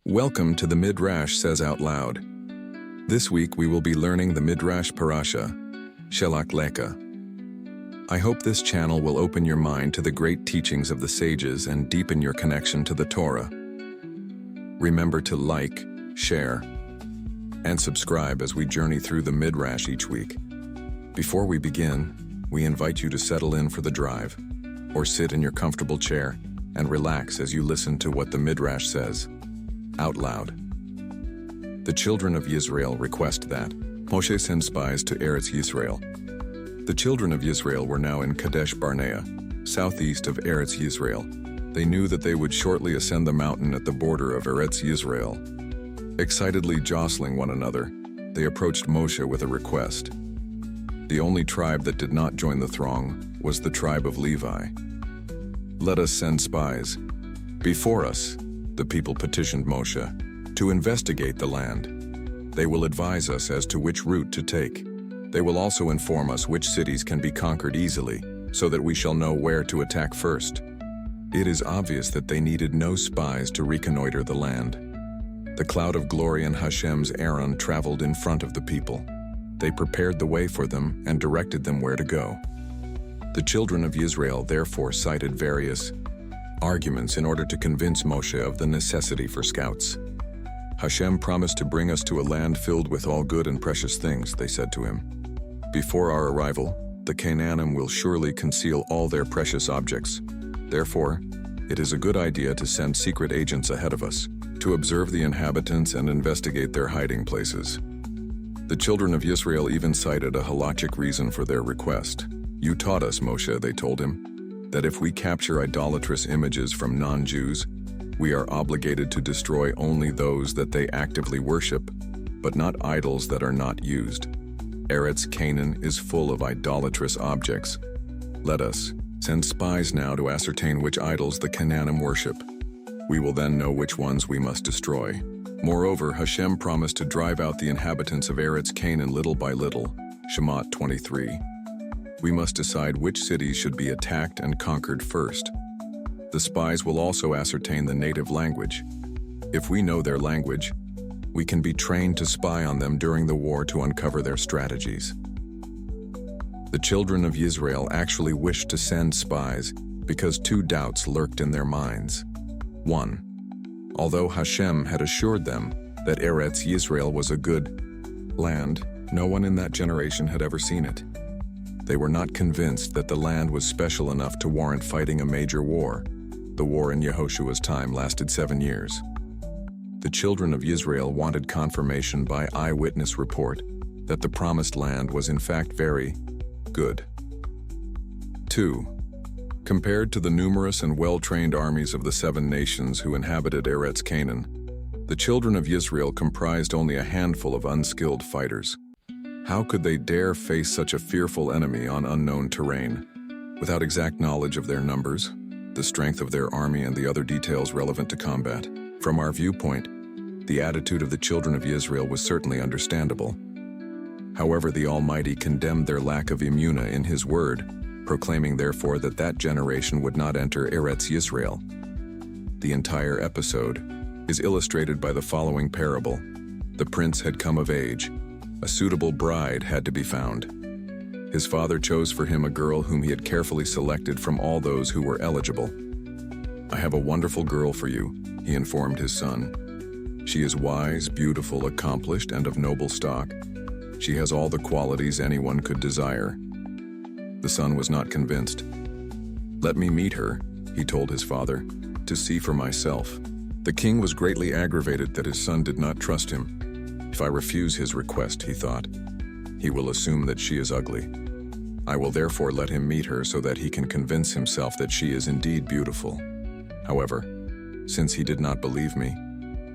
Welcome to the Midrash Says Out Loud. This week we will be learning the Midrash Parasha, SHELAKLEHKA. I hope this channel will open your mind to the great teachings of the sages and deepen your connection to the Torah. Remember to like, share, and subscribe as we journey through the Midrash each week. Before we begin, we invite you to settle in for the drive, or sit in your comfortable chair and relax as you listen to what the Midrash says out loud. The children of Israel request that Moshe send spies to Eretz Yisrael. The children of Israel were now in Kadesh Barnea, southeast of Eretz Yisrael. They knew that they would shortly ascend the mountain at the border of Eretz Yisrael. Excitedly jostling one another, they approached Moshe with a request. The only tribe that did not join the throng was the tribe of Levi. "Let us send spies before us," the people petitioned Moshe, "to investigate the land. They will advise us as to which route to take. They will also inform us which cities can be conquered easily, so that we shall know where to attack first." It is obvious that they needed no spies to reconnoiter the land. The cloud of glory and Hashem's Aaron traveled in front of the people. They prepared the way for them and directed them where to go. The children of Israel therefore cited various arguments in order to convince Moshe of the necessity for scouts. "Hashem promised to bring us to a land filled with all good and precious things," they said to him. "Before our arrival, the Canaanim will surely conceal all their precious objects. Therefore, it is a good idea to send secret agents ahead of us, to observe the inhabitants and investigate their hiding places." The children of Israel even cited a halachic reason for their request. "You taught us, Moshe," they told him, "that if we capture idolatrous images from non-Jews, we are obligated to destroy only those that they actively worship, but not idols that are not used. Eretz Canaan is full of idolatrous objects. Let us send spies now to ascertain which idols the Canaanim worship. We will then know which ones we must destroy." Moreover, Hashem promised to drive out the inhabitants of Eretz Canaan little by little, Shemot 23. We must decide which cities should be attacked and conquered first. The spies will also ascertain the native language. If we know their language, we can be trained to spy on them during the war to uncover their strategies. The children of Israel actually wished to send spies because two doubts lurked in their minds. 1. Although Hashem had assured them that Eretz Yisrael was a good land, no one in that generation had ever seen it. They were not convinced that the land was special enough to warrant fighting a major war. The war in Yehoshua's time lasted 7 years. The children of Israel wanted confirmation by eyewitness report that the promised land was in fact very good. 2. Compared to the numerous and well-trained armies of the 7 nations who inhabited Eretz Canaan, the children of Israel comprised only a handful of unskilled fighters. How could they dare face such a fearful enemy on unknown terrain? Without exact knowledge of their numbers, the strength of their army, and the other details relevant to combat, from our viewpoint, the attitude of the children of Israel was certainly understandable. However, the Almighty condemned their lack of emunah in His word, proclaiming therefore that that generation would not enter Eretz Yisrael. The entire episode is illustrated by the following parable. The prince had come of age. A suitable bride had to be found. His father chose for him a girl whom he had carefully selected from all those who were eligible. "I have a wonderful girl for you," he informed his son. "She is wise, beautiful, accomplished, and of noble stock. She has all the qualities anyone could desire." The son was not convinced. "Let me meet her," he told his father, "to see for myself." The king was greatly aggravated that his son did not trust him. "If I refuse his request," he thought, "he will assume that she is ugly. I will therefore let him meet her so that he can convince himself that she is indeed beautiful. However, since he did not believe me,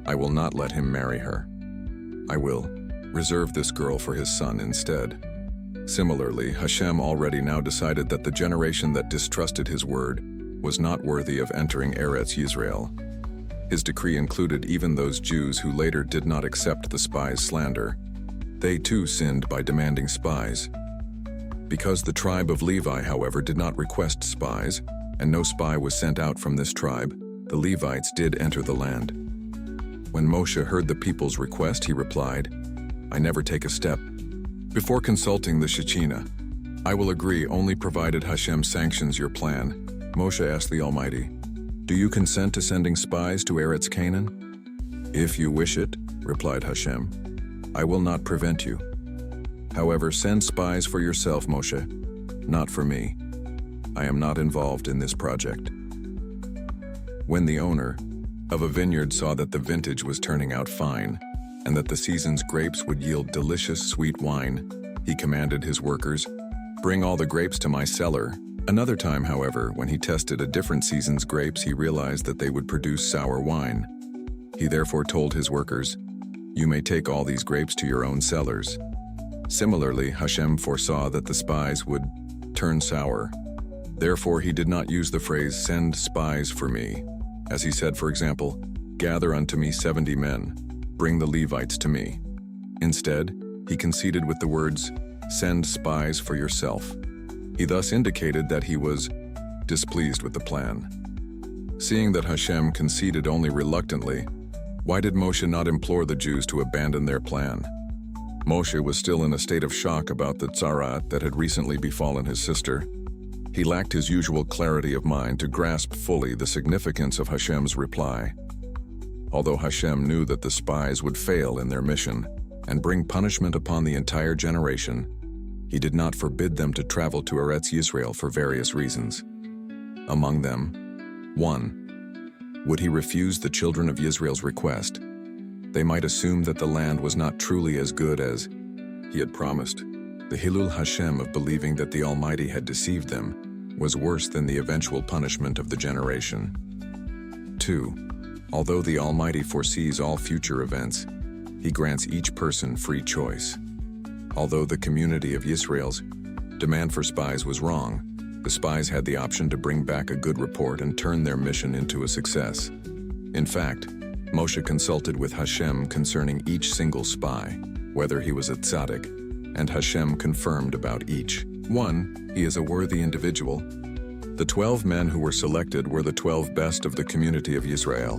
I will not let him marry her. I will reserve this girl for his son instead." Similarly, Hashem already now decided that the generation that distrusted His word was not worthy of entering Eretz Yisrael. His decree included even those Jews who later did not accept the spies' slander. They too sinned by demanding spies. Because the tribe of Levi, however, did not request spies, and no spy was sent out from this tribe, the Levites did enter the land. When Moshe heard the people's request, he replied, "I never take a step before consulting the Shekinah. I will agree only provided Hashem sanctions your plan." Moshe asked the Almighty, "Do you consent to sending spies to Eretz Canaan?" "If you wish it," replied Hashem, "I will not prevent you. However, send spies for yourself, Moshe, not for me. I am not involved in this project." When the owner of a vineyard saw that the vintage was turning out fine, and that the season's grapes would yield delicious sweet wine, he commanded his workers, "Bring all the grapes to my cellar." Another time, however, when he tested a different season's grapes, he realized that they would produce sour wine. He therefore told his workers, "You may take all these grapes to your own cellars." Similarly, Hashem foresaw that the spies would turn sour. Therefore, he did not use the phrase, "Send spies for me." As he said, for example, "Gather unto me 70 men, bring the Levites to me." Instead, he conceded with the words, "Send spies for yourself." He thus indicated that he was displeased with the plan. Seeing that Hashem conceded only reluctantly, why did Moshe not implore the Jews to abandon their plan? Moshe was still in a state of shock about the tzaraat that had recently befallen his sister. He lacked his usual clarity of mind to grasp fully the significance of Hashem's reply. Although Hashem knew that the spies would fail in their mission and bring punishment upon the entire generation, he did not forbid them to travel to Eretz Yisrael for various reasons. Among them, 1. Would he refuse the children of Israel's request? They might assume that the land was not truly as good as he had promised. The Hilul Hashem of believing that the Almighty had deceived them was worse than the eventual punishment of the generation. 2. Although the Almighty foresees all future events, he grants each person free choice. Although the community of Yisrael's demand for spies was wrong, the spies had the option to bring back a good report and turn their mission into a success. In fact, Moshe consulted with Hashem concerning each single spy, whether he was a tzaddik, and Hashem confirmed about each. 1. He is a worthy individual. The 12 men who were selected were the 12 best of the community of Israel.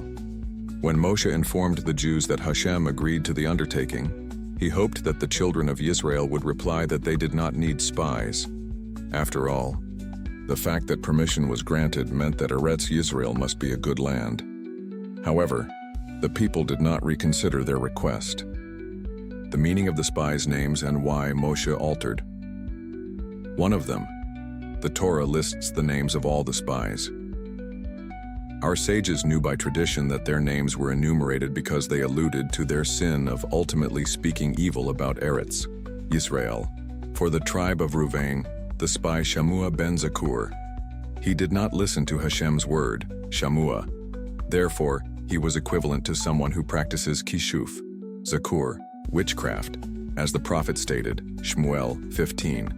When Moshe informed the Jews that Hashem agreed to the undertaking, he hoped that the children of Israel would reply that they did not need spies. After all, the fact that permission was granted meant that Eretz Yisrael must be a good land. However, the people did not reconsider their request. The meaning of the spies' names and why Moshe altered. One of them, the Torah lists the names of all the spies. Our sages knew by tradition that their names were enumerated because they alluded to their sin of ultimately speaking evil about Eretz Yisrael. For the tribe of Ruvain, the spy Shammua ben Zakur, he did not listen to Hashem's word, Shammua. Therefore, he was equivalent to someone who practices kishuf, Zakur, witchcraft, as the prophet stated, Shmuel 15.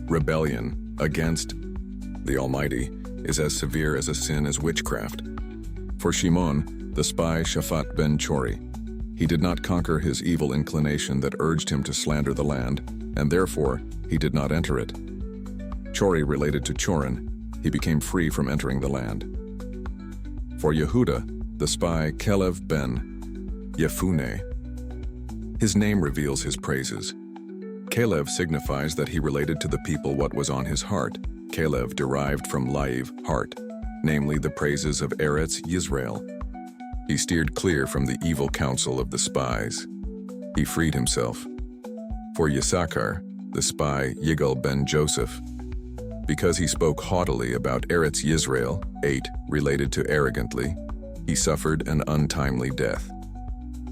Rebellion against the Almighty is as severe as a sin as witchcraft. For Shimon, the spy Shaphat ben Chori, he did not conquer his evil inclination that urged him to slander the land, and therefore he did not enter it. Chori related to Chorin, he became free from entering the land. For Yehuda, the spy Kelev ben Yefuneh, his name reveals his praises. Kelev signifies that he related to the people what was on his heart. Kelev derived from laiv, heart, namely the praises of Eretz Yisrael. He steered clear from the evil counsel of the spies. He freed himself. For Yisachar, the spy Yigal ben Joseph, because he spoke haughtily about Eretz Yisrael, 8, related to arrogantly, he suffered an untimely death.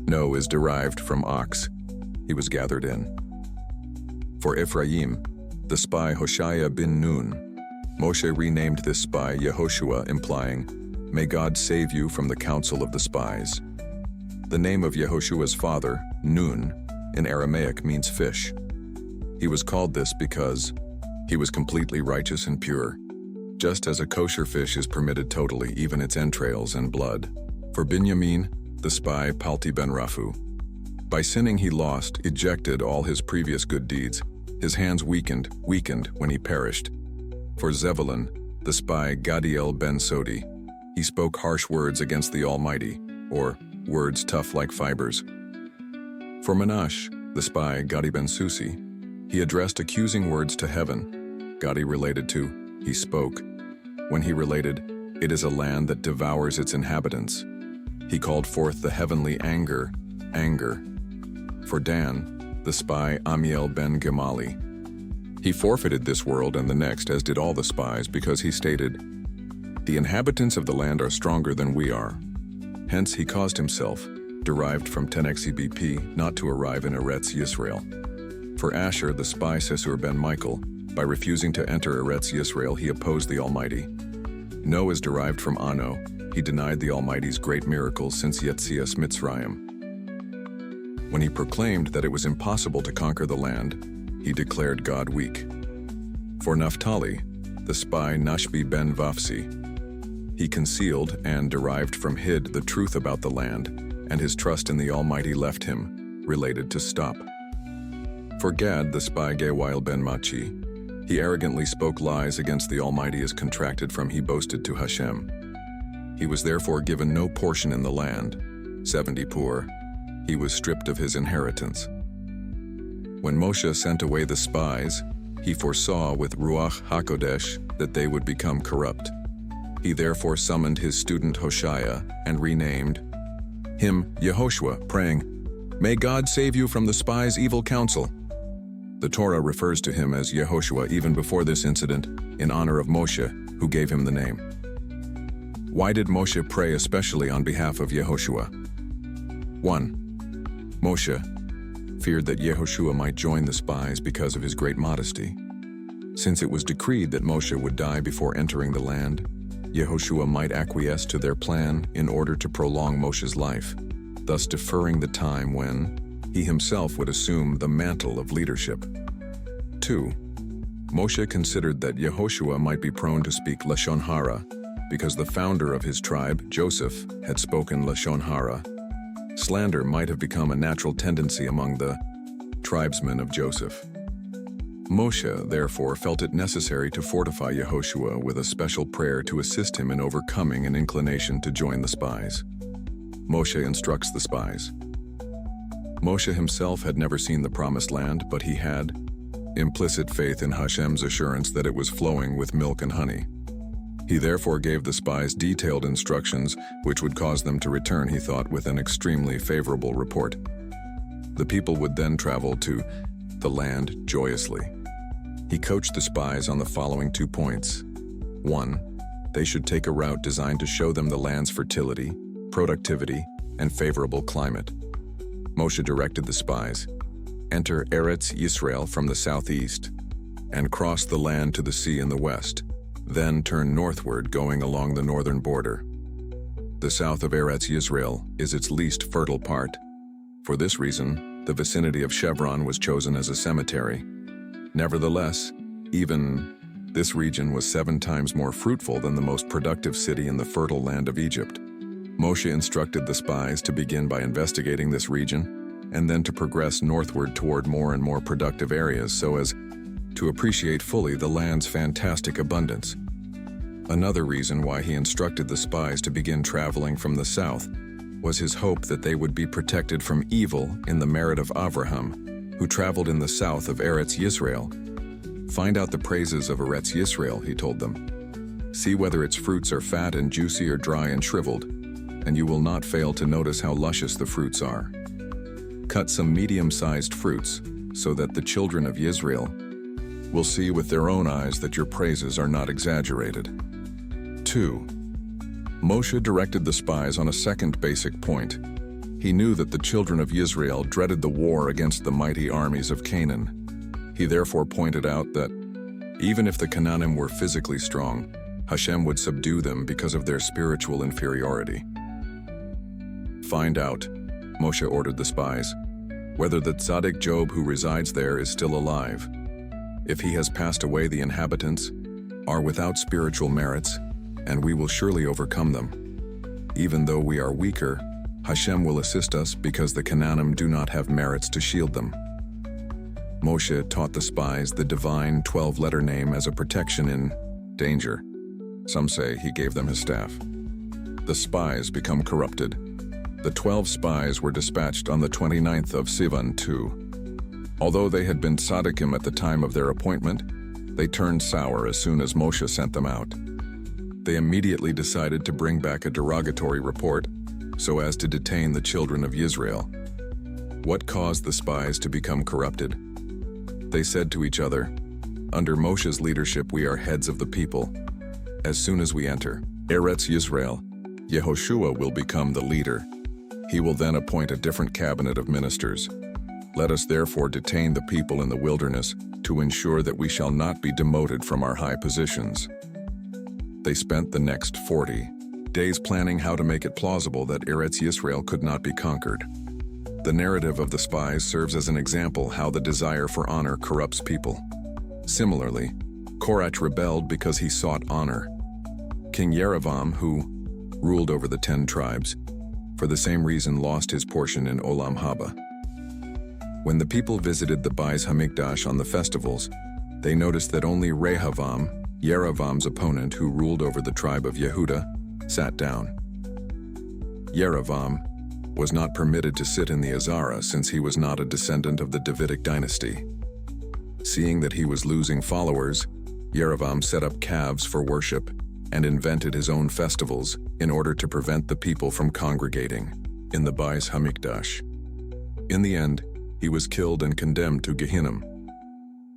No is derived from ox, he was gathered in. For Ephraim, the spy Hoshea bin Nun, Moshe renamed this spy Yehoshua, implying, "May God save you from the counsel of the spies." The name of Yehoshua's father, Nun, in Aramaic means fish. He was called this because he was completely righteous and pure, just as a kosher fish is permitted totally, even its entrails and blood. For Binyamin, the spy Palti ben Raphu, by sinning he lost, ejected all his previous good deeds. His hands weakened when he perished. For Zebulun, the spy Gadiel ben Sodi, he spoke harsh words against the Almighty, or words tough like fibers. For Midrash, the spy, Gadi ben Susi, he addressed accusing words to heaven. Gadi related to, he spoke. When he related, it is a land that devours its inhabitants. He called forth the heavenly anger. For Dan, the spy, Amiel ben Gemali, he forfeited this world and the next, as did all the spies, because he stated, the inhabitants of the land are stronger than we are. Hence he caused himself, derived from 10x EBP, not to arrive in Eretz Yisrael. For Asher, the spy Sesur ben Michael, by refusing to enter Eretz Yisrael, he opposed the Almighty. No is derived from Ano, he denied the Almighty's great miracles since Yetzias Mitzrayim. When he proclaimed that it was impossible to conquer the land, he declared God weak. For Naphtali, the spy Nashbi ben Vafsi, he concealed and derived from Hid the truth about the land, and his trust in the Almighty left him, related to stop. For Gad, the spy Gewail ben Machi, he arrogantly spoke lies against the Almighty as contracted from he boasted to Hashem. He was therefore given no portion in the land, 70 poor. He was stripped of his inheritance. When Moshe sent away the spies, he foresaw with Ruach HaKodesh that they would become corrupt. He therefore summoned his student Hoshea and renamed him Yehoshua, praying, "May God save you from the spies' evil counsel." The Torah refers to him as Yehoshua even before this incident, in honor of Moshe, who gave him the name. Why did Moshe pray especially on behalf of Yehoshua? 1. Moshe feared that Yehoshua might join the spies because of his great modesty. Since it was decreed that Moshe would die before entering the land, Yehoshua might acquiesce to their plan in order to prolong Moshe's life, thus deferring the time when he himself would assume the mantle of leadership. 2. Moshe considered that Yehoshua might be prone to speak Lashon Hara, because the founder of his tribe, Joseph, had spoken Lashon Hara. Slander might have become a natural tendency among the tribesmen of Joseph. Moshe, therefore, felt it necessary to fortify Yehoshua with a special prayer to assist him in overcoming an inclination to join the spies. Moshe instructs the spies. Moshe himself had never seen the Promised Land, but he had implicit faith in Hashem's assurance that it was flowing with milk and honey. He therefore gave the spies detailed instructions which would cause them to return, he thought, with an extremely favorable report. The people would then travel to the land joyously. He coached the spies on the following 2 points. 1. They should take a route designed to show them the land's fertility, productivity, and favorable climate. Moshe directed the spies, enter Eretz Yisrael from the southeast, and cross the land to the sea in the west. Then turn northward, going along the northern border. The south of Eretz Yisrael is its least fertile part. For this reason, the vicinity of Chevron was chosen as a cemetery. Nevertheless, even this region was 7 times more fruitful than the most productive city in the fertile land of Egypt. Moshe instructed the spies to begin by investigating this region, and then to progress northward toward more and more productive areas so as to appreciate fully the land's fantastic abundance. Another reason why he instructed the spies to begin traveling from the south was his hope that they would be protected from evil in the merit of Avraham, who traveled in the south of Eretz Yisrael. Find out the praises of Eretz Yisrael, he told them. See whether its fruits are fat and juicy or dry and shriveled, and you will not fail to notice how luscious the fruits are. Cut some medium-sized fruits so that the children of Yisrael will see with their own eyes that your praises are not exaggerated. 2. Moshe directed the spies on a second basic point. He knew that the children of Israel dreaded the war against the mighty armies of Canaan. He therefore pointed out that even if the Canaanim were physically strong, Hashem would subdue them because of their spiritual inferiority. Find out, Moshe ordered the spies, whether the tzaddik Job who resides there is still alive. If he has passed away, the inhabitants are without spiritual merits, and we will surely overcome them. Even though we are weaker, Hashem will assist us because the Canaanim do not have merits to shield them. Moshe taught the spies the divine 12-letter name as a protection in danger. Some say he gave them his staff. The spies become corrupted. The 12 spies were dispatched on the 29th of Sivan too. Although they had been tzaddikim at the time of their appointment, they turned sour as soon as Moshe sent them out. They immediately decided to bring back a derogatory report so as to detain the children of Israel. What caused the spies to become corrupted? They said to each other, "Under Moshe's leadership we are heads of the people. As soon as we enter Eretz Yisrael, Yehoshua will become the leader. He will then appoint a different cabinet of ministers. Let us therefore detain the people in the wilderness to ensure that we shall not be demoted from our high positions." They spent the next 40 days planning how to make it plausible that Eretz Yisrael could not be conquered. The narrative of the spies serves as an example how the desire for honor corrupts people. Similarly, Korach rebelled because he sought honor. King Yerovam, who ruled over the 10 tribes, for the same reason lost his portion in Olam Haba. When the people visited the Beis Hamikdash on the festivals, they noticed that only Rehavam, Yerovam's opponent who ruled over the tribe of Yehuda, sat down. Yerovam was not permitted to sit in the Azara since he was not a descendant of the Davidic dynasty. Seeing that he was losing followers, Yerovam set up calves for worship and invented his own festivals in order to prevent the people from congregating in the Beis Hamikdash. In the end, he was killed and condemned to Gehinnom.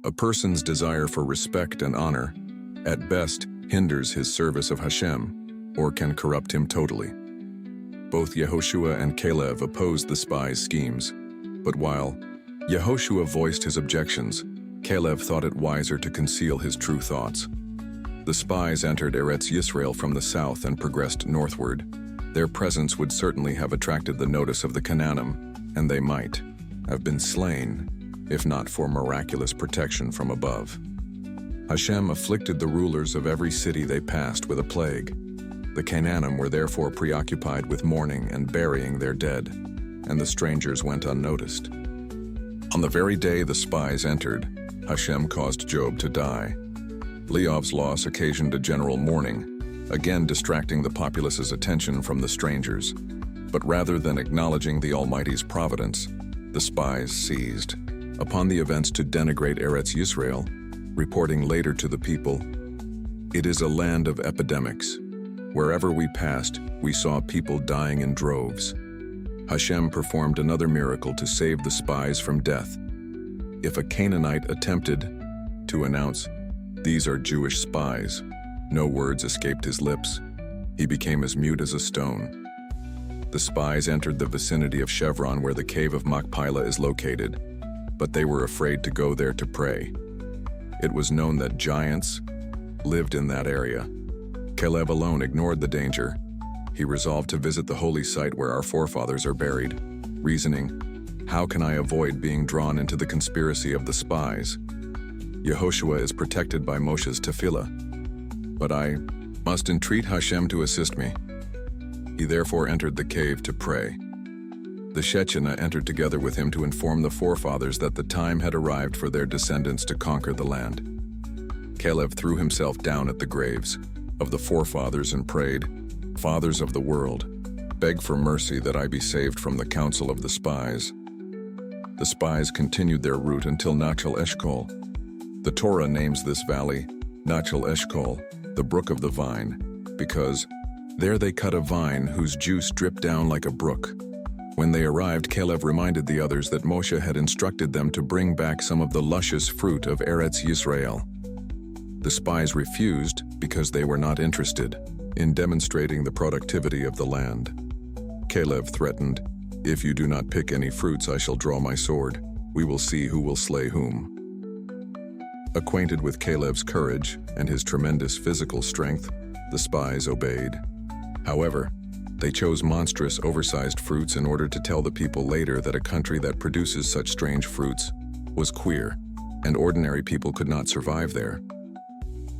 A person's desire for respect and honor, at best, hinders his service of Hashem, or can corrupt him totally. Both Yehoshua and Kelev opposed the spies' schemes, but while Yehoshua voiced his objections, Kelev thought it wiser to conceal his true thoughts. The spies entered Eretz Yisrael from the south and progressed northward. Their presence would certainly have attracted the notice of the Canaanim, and they might have been slain, if not for miraculous protection from above. Hashem afflicted the rulers of every city they passed with a plague. The Canaanim were therefore preoccupied with mourning and burying their dead, and the strangers went unnoticed. On the very day the spies entered, Hashem caused Job to die. Leov's loss occasioned a general mourning, again distracting the populace's attention from the strangers. But rather than acknowledging the Almighty's providence, the spies seized upon the events to denigrate Eretz Yisrael, reporting later to the people, "It is a land of epidemics. Wherever we passed, we saw people dying in droves." Hashem performed another miracle to save the spies from death. If a Canaanite attempted to announce, "These are Jewish spies," no words escaped his lips. He became as mute as a stone. The spies entered the vicinity of Chevron where the cave of Machpelah is located, but they were afraid to go there to pray. It was known that giants lived in that area. Kelev alone ignored the danger. He resolved to visit the holy site where our forefathers are buried, reasoning, "How can I avoid being drawn into the conspiracy of the spies? Yehoshua is protected by Moshe's tefillah, but I must entreat Hashem to assist me." He therefore entered the cave to pray. The Shechinah entered together with him to inform the forefathers that the time had arrived for their descendants to conquer the land. Kelev threw himself down at the graves of the forefathers and prayed, "Fathers of the world, beg for mercy that I be saved from the counsel of the spies." The spies continued their route until Nachal Eshkol. The Torah names this valley Nachal Eshkol, the brook of the vine, because there they cut a vine whose juice dripped down like a brook. When they arrived, Kelev reminded the others that Moshe had instructed them to bring back some of the luscious fruit of Eretz Yisrael. The spies refused because they were not interested in demonstrating the productivity of the land. Kelev threatened, "If you do not pick any fruits, I shall draw my sword. We will see who will slay whom." Acquainted with Kalev's courage and his tremendous physical strength, the spies obeyed. However, they chose monstrous, oversized fruits in order to tell the people later that a country that produces such strange fruits was queer, and ordinary people could not survive there.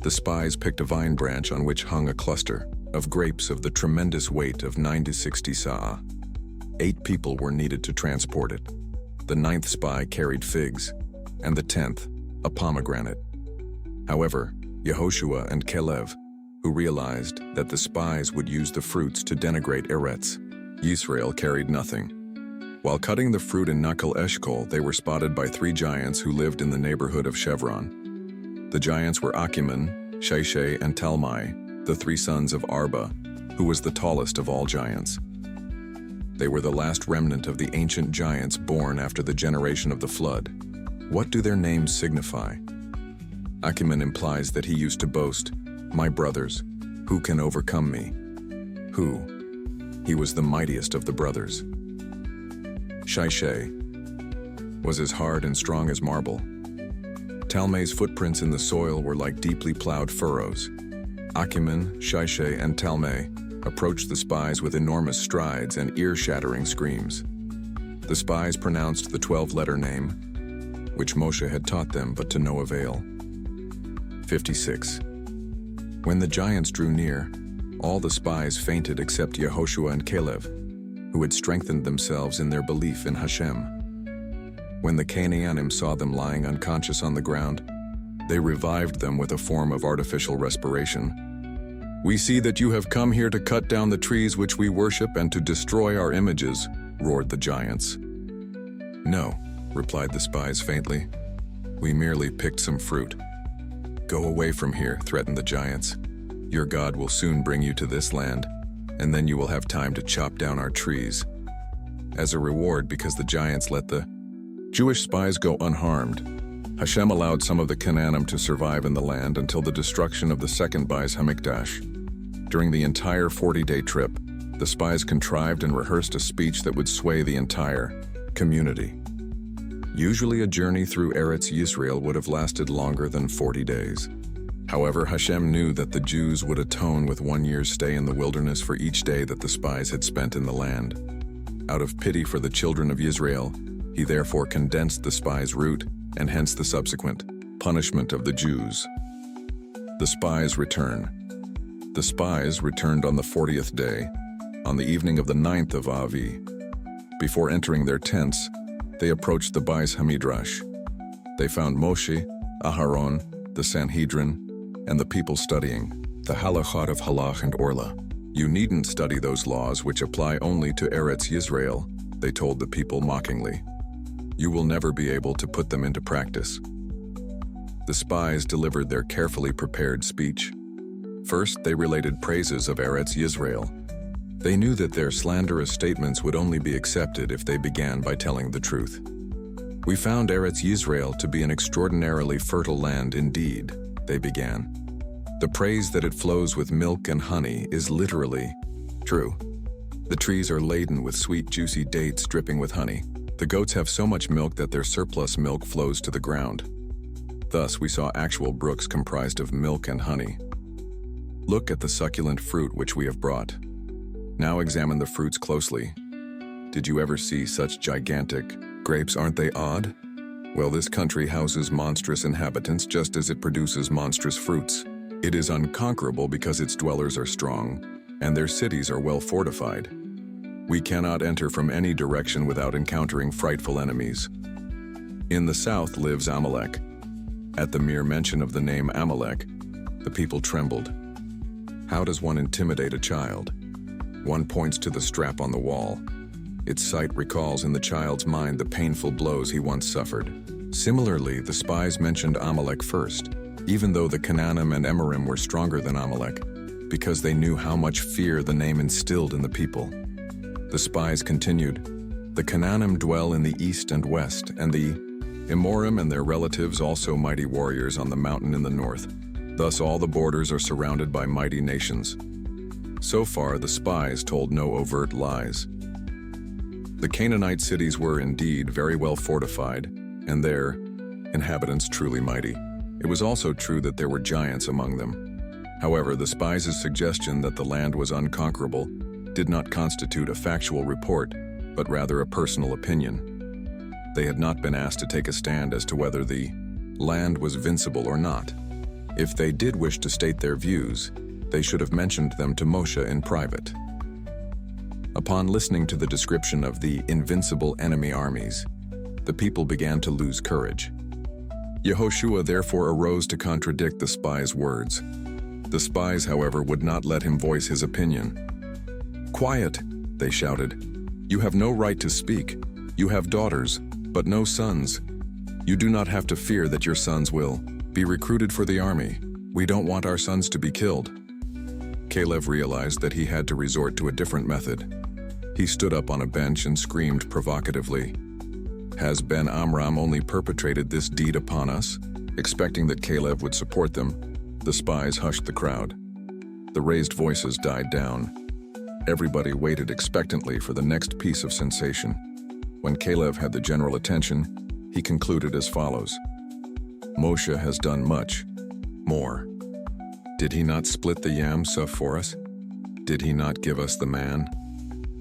The spies picked a vine branch on which hung a cluster of grapes of the tremendous weight of 9 to 60 sa'ah. 8 people were needed to transport it. The 9th spy carried figs, and the 10th, a pomegranate. However, Yehoshua and Kelev, who realized that the spies would use the fruits to denigrate Eretz, Yisrael carried nothing. While cutting the fruit in Nakal Eshkol, they were spotted by 3 giants who lived in the neighborhood of Chevron. The giants were Achiman, Sheshai, and Talmai, the 3 sons of Arba, who was the tallest of all giants. They were the last remnant of the ancient giants born after the generation of the flood. What do their names signify? Achiman implies that he used to boast, "My brothers, who can overcome me?" Who? He was the mightiest of the brothers. Sheshai was as hard and strong as marble. Talmai's footprints in the soil were like deeply plowed furrows. Achiman, Sheshai, and Talmai approached the spies with enormous strides and ear-shattering screams. The spies pronounced the 12-letter name, which Moshe had taught them, but to no avail. 56. When the giants drew near, all the spies fainted except Yehoshua and Kelev, who had strengthened themselves in their belief in Hashem. When the Canaanim saw them lying unconscious on the ground, they revived them with a form of artificial respiration. "We see that you have come here to cut down the trees which we worship and to destroy our images," roared the giants. "No," replied the spies faintly. "We merely picked some fruit." "Go away from here," threatened the giants. "Your God will soon bring you to this land, and then you will have time to chop down our trees." As a reward, because the giants let the Jewish spies go unharmed, Hashem allowed some of the Canaanim to survive in the land until the destruction of the second Beis Hamikdash. During the entire 40-day trip, the spies contrived and rehearsed a speech that would sway the entire community. Usually a journey through Eretz Yisrael would have lasted longer than 40 days. However, Hashem knew that the Jews would atone with 1 year's stay in the wilderness for each day that the spies had spent in the land. Out of pity for the children of Israel, he therefore condensed the spies' route and hence the subsequent punishment of the Jews. The spies return. The spies returned on the 40th day, on the evening of the 9th of Avi. Before entering their tents, they approached the Beis Hamidrash. They found Moshe, Aharon, the Sanhedrin, and the people studying the halachot of Halach and Orla. "You needn't study those laws which apply only to Eretz Yisrael," they told the people mockingly. "You will never be able to put them into practice." The spies delivered their carefully prepared speech. First, they related praises of Eretz Yisrael. They knew that their slanderous statements would only be accepted if they began by telling the truth. "We found Eretz Yisrael to be an extraordinarily fertile land indeed," they began. "The praise that it flows with milk and honey is literally true. The trees are laden with sweet, juicy dates dripping with honey. The goats have so much milk that their surplus milk flows to the ground. Thus, we saw actual brooks comprised of milk and honey. Look at the succulent fruit which we have brought. Now examine the fruits closely. Did you ever see such gigantic grapes? Aren't they odd? Well, this country houses monstrous inhabitants just as it produces monstrous fruits. It is unconquerable because its dwellers are strong, and their cities are well fortified. We cannot enter from any direction without encountering frightful enemies. In the south lives Amalek." At the mere mention of the name Amalek, the people trembled. How does one intimidate a child? One points to the strap on the wall. Its sight recalls in the child's mind the painful blows he once suffered. Similarly, the spies mentioned Amalek first, even though the Canaanim and Emirim were stronger than Amalek, because they knew how much fear the name instilled in the people. The spies continued, "The Canaanim dwell in the east and west, and the Amorim and their relatives also mighty warriors on the mountain in the north. Thus all the borders are surrounded by mighty nations." So far, the spies told no overt lies. The Canaanite cities were indeed very well fortified, and their inhabitants truly mighty. It was also true that there were giants among them. However, the spies' suggestion that the land was unconquerable did not constitute a factual report, but rather a personal opinion. They had not been asked to take a stand as to whether the land was vincible or not. If they did wish to state their views, they should have mentioned them to Moshe in private. Upon listening to the description of the invincible enemy armies, the people began to lose courage. Yehoshua therefore arose to contradict the spies' words. The spies, however, would not let him voice his opinion. "Quiet," They shouted, "You have no right to speak. You have daughters, but no sons. You do not have to fear that your sons will be recruited for the army. We don't want our sons to be killed." Kelev realized that he had to resort to a different method. He stood up on a bench and screamed provocatively, "Has Ben Amram only perpetrated this deed upon us?" Expecting that Kelev would support them, the spies hushed the crowd. The raised voices died down. Everybody waited expectantly for the next piece of sensation. When Kelev had the general attention, he concluded as follows: "Moshe has done much more. Did he not split the Yam Suf for us? Did he not give us the man?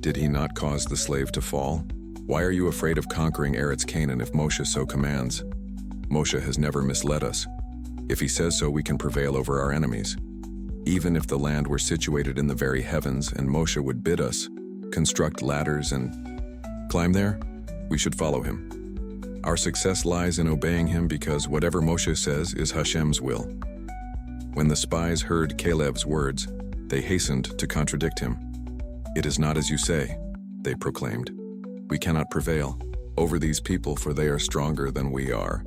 Did he not cause the slave to fall? Why are you afraid of conquering Eretz Canaan if Moshe so commands? Moshe has never misled us. If he says so, we can prevail over our enemies. Even if the land were situated in the very heavens and Moshe would bid us construct ladders and climb there, we should follow him. Our success lies in obeying him because whatever Moshe says is Hashem's will." When the spies heard Kalev's words, they hastened to contradict him. "It is not as you say," they proclaimed. "We cannot prevail over these people, for they are stronger than we are."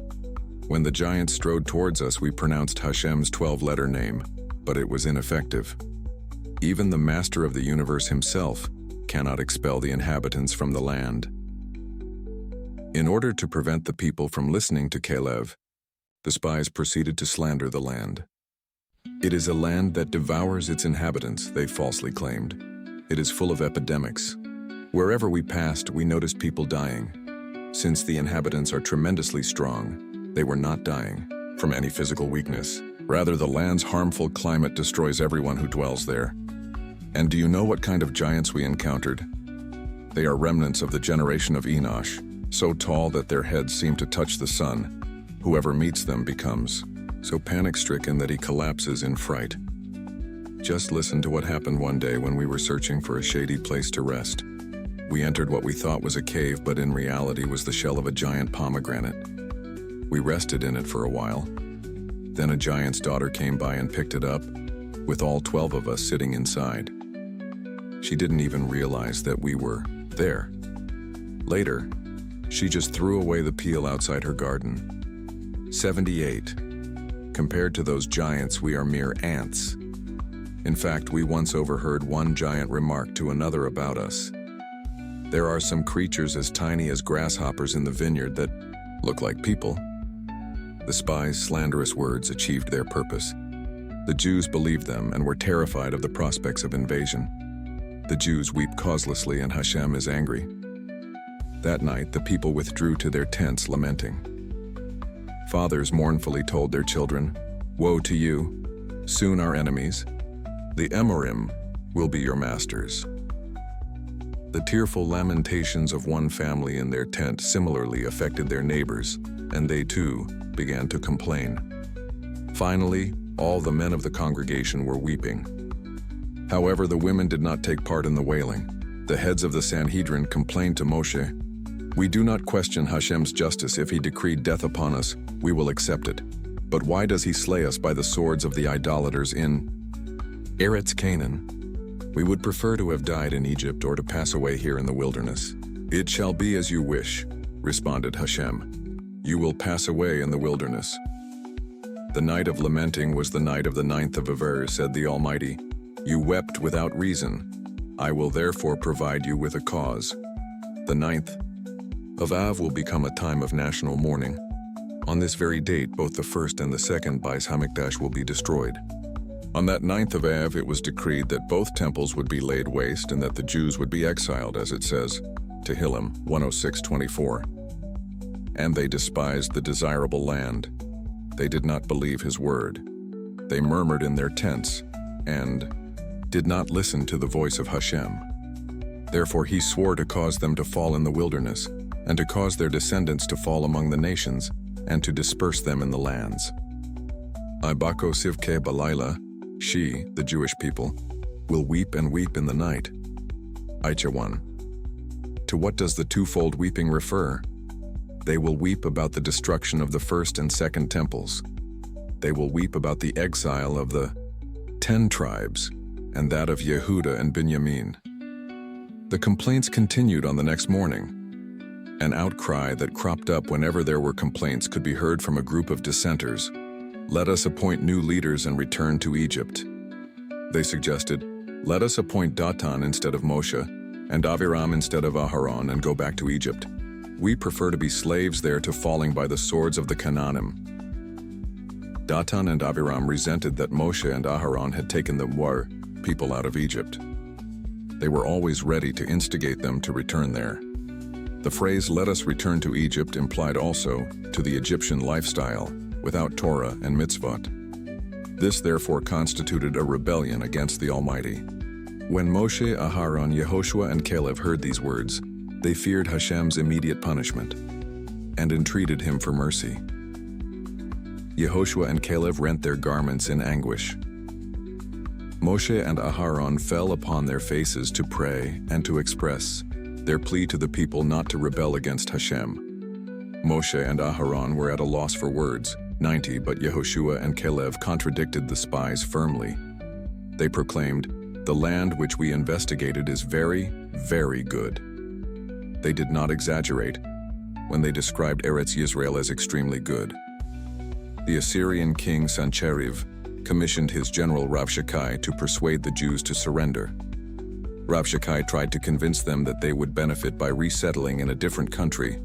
When the giants strode towards us, we pronounced Hashem's 12-letter name, but it was ineffective. Even the master of the universe himself cannot expel the inhabitants from the land. In order to prevent the people from listening to Kelev, the spies proceeded to slander the land. "It is a land that devours its inhabitants," they falsely claimed. "It is full of epidemics. Wherever we passed, we noticed people dying. Since the inhabitants are tremendously strong, they were not dying from any physical weakness. Rather, the land's harmful climate destroys everyone who dwells there. And do you know what kind of giants we encountered? They are remnants of the generation of Enosh, so tall that their heads seem to touch the sun. Whoever meets them becomes so panic-stricken that he collapses in fright. Just listen to what happened one day when we were searching for a shady place to rest. We entered what we thought was a cave, but in reality was the shell of a giant pomegranate. We rested in it for a while. Then a giant's daughter came by and picked it up, with all 12 of us sitting inside. She didn't even realize that we were there. Later, she just threw away the peel outside her garden. 78. Compared to those giants, we are mere ants. In fact, we once overheard one giant remark to another about us. There are some creatures as tiny as grasshoppers in the vineyard that look like people. The spies' slanderous words achieved their purpose. The Jews believed them and were terrified of the prospects of invasion. The Jews weep causelessly and Hashem is angry. That night, the people withdrew to their tents lamenting. Fathers mournfully told their children, "Woe to you! Soon our enemies, the Emorim, will be your masters." The tearful lamentations of one family in their tent similarly affected their neighbors, and they too began to complain. Finally, all the men of the congregation were weeping. However, the women did not take part in the wailing. The heads of the Sanhedrin complained to Moshe, "We do not question Hashem's justice. If he decreed death upon us, we will accept it. But why does he slay us by the swords of the idolaters in Eretz Canaan? We would prefer to have died in Egypt or to pass away here in the wilderness." "It shall be as you wish," responded Hashem. "You will pass away in the wilderness." The night of lamenting was the night of the 9th of Aver, said the Almighty. "You wept without reason. I will therefore provide you with a cause." The 9th of Av will become a time of national mourning. On this very date, both the first and the second Beis Hamikdash will be destroyed. On that 9th of Av, it was decreed that both temples would be laid waste and that the Jews would be exiled, as it says, Tehillim 106:24. And they despised the desirable land. They did not believe his word. They murmured in their tents and did not listen to the voice of Hashem. Therefore he swore to cause them to fall in the wilderness and to cause their descendants to fall among the nations and to disperse them in the lands. Ibako Sivke Balayla, she, the Jewish people, will weep and weep in the night. Aicha 1. To what does the twofold weeping refer? They will weep about the destruction of the first and second temples. They will weep about the exile of the 10 tribes and that of Yehuda and Binyamin. The complaints continued on the next morning. An outcry that cropped up whenever there were complaints could be heard from a group of dissenters. Let us appoint new leaders and return to Egypt. They suggested, let us appoint Datan instead of Moshe, and Aviram instead of Aharon, and go back to Egypt. We prefer to be slaves there to falling by the swords of the Canaanim. Datan and Aviram resented that Moshe and Aharon had taken the people out of Egypt. They were always ready to instigate them to return there. The phrase, let us return to Egypt, implied also to the Egyptian lifestyle, without Torah and mitzvot. This therefore constituted a rebellion against the Almighty. When Moshe, Aharon, Yehoshua and Kelev heard these words, they feared Hashem's immediate punishment and entreated him for mercy. Yehoshua and Kelev rent their garments in anguish. Moshe and Aharon fell upon their faces to pray and to express their plea to the people not to rebel against Hashem. Moshe and Aharon were at a loss for words, 90, but Yehoshua and Kelev contradicted the spies firmly. They proclaimed, the land which we investigated is very, very good. They did not exaggerate when they described Eretz Yisrael as extremely good. The Assyrian king Sancheriv commissioned his general Rabshakeh to persuade the Jews to surrender. Rabshakeh tried to convince them that they would benefit by resettling in a different country,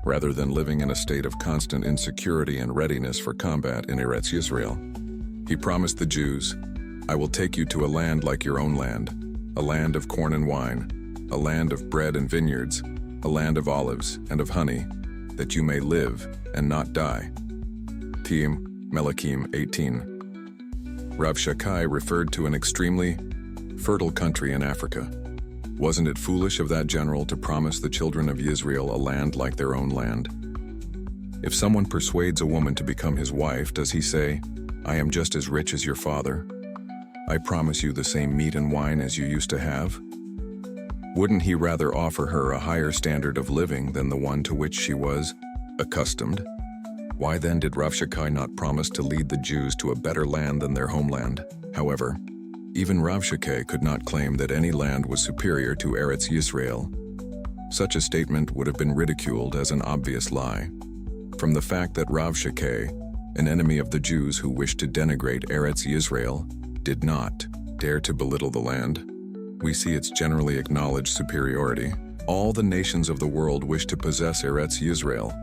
rather than living in a state of constant insecurity and readiness for combat in Eretz Yisrael. He promised the Jews, I will take you to a land like your own land, a land of corn and wine, a land of bread and vineyards, a land of olives and of honey, that you may live and not die. Team Melachim 18. Rabshakeh referred to an extremely fertile country in Africa. Wasn't it foolish of that general to promise the children of Israel a land like their own land? If someone persuades a woman to become his wife, does he say, I am just as rich as your father? I promise you the same meat and wine as you used to have? Wouldn't he rather offer her a higher standard of living than the one to which she was accustomed? Why then did Rabshakeh not promise to lead the Jews to a better land than their homeland? However, even Rabshakeh could not claim that any land was superior to Eretz Yisrael. Such a statement would have been ridiculed as an obvious lie. From the fact that Rabshakeh, an enemy of the Jews who wished to denigrate Eretz Yisrael, did not dare to belittle the land, we see its generally acknowledged superiority. All the nations of the world wished to possess Eretz Yisrael.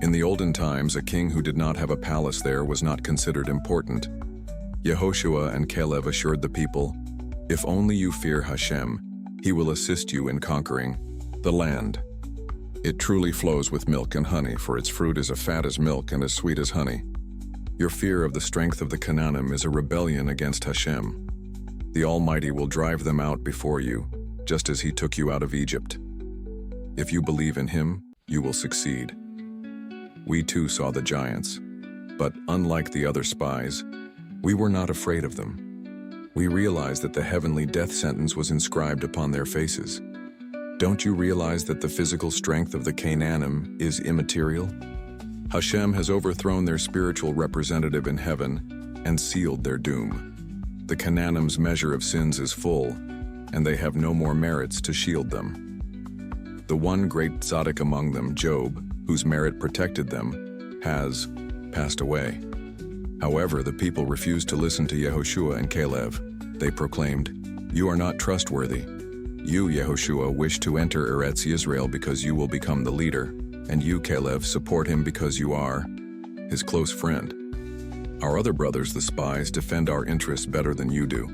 In the olden times, a king who did not have a palace there was not considered important. Yehoshua and Kelev assured the people, if only you fear Hashem, he will assist you in conquering the land. It truly flows with milk and honey, for its fruit is as fat as milk and as sweet as honey. Your fear of the strength of the Canaanim is a rebellion against Hashem. The Almighty will drive them out before you, just as he took you out of Egypt. If you believe in him, you will succeed. We too saw the giants, but unlike the other spies, we were not afraid of them. We realized that the heavenly death sentence was inscribed upon their faces. Don't you realize that the physical strength of the Canaanim is immaterial? Hashem has overthrown their spiritual representative in heaven and sealed their doom. The Canaanim's measure of sins is full, and they have no more merits to shield them. The one great tzaddik among them, Job, whose merit protected them, has passed away. However, the people refused to listen to Yehoshua and Kelev. They proclaimed, you are not trustworthy. You, Yehoshua, wish to enter Eretz Yisrael because you will become the leader, and you, Kelev, support him because you are his close friend. Our other brothers, the spies, defend our interests better than you do.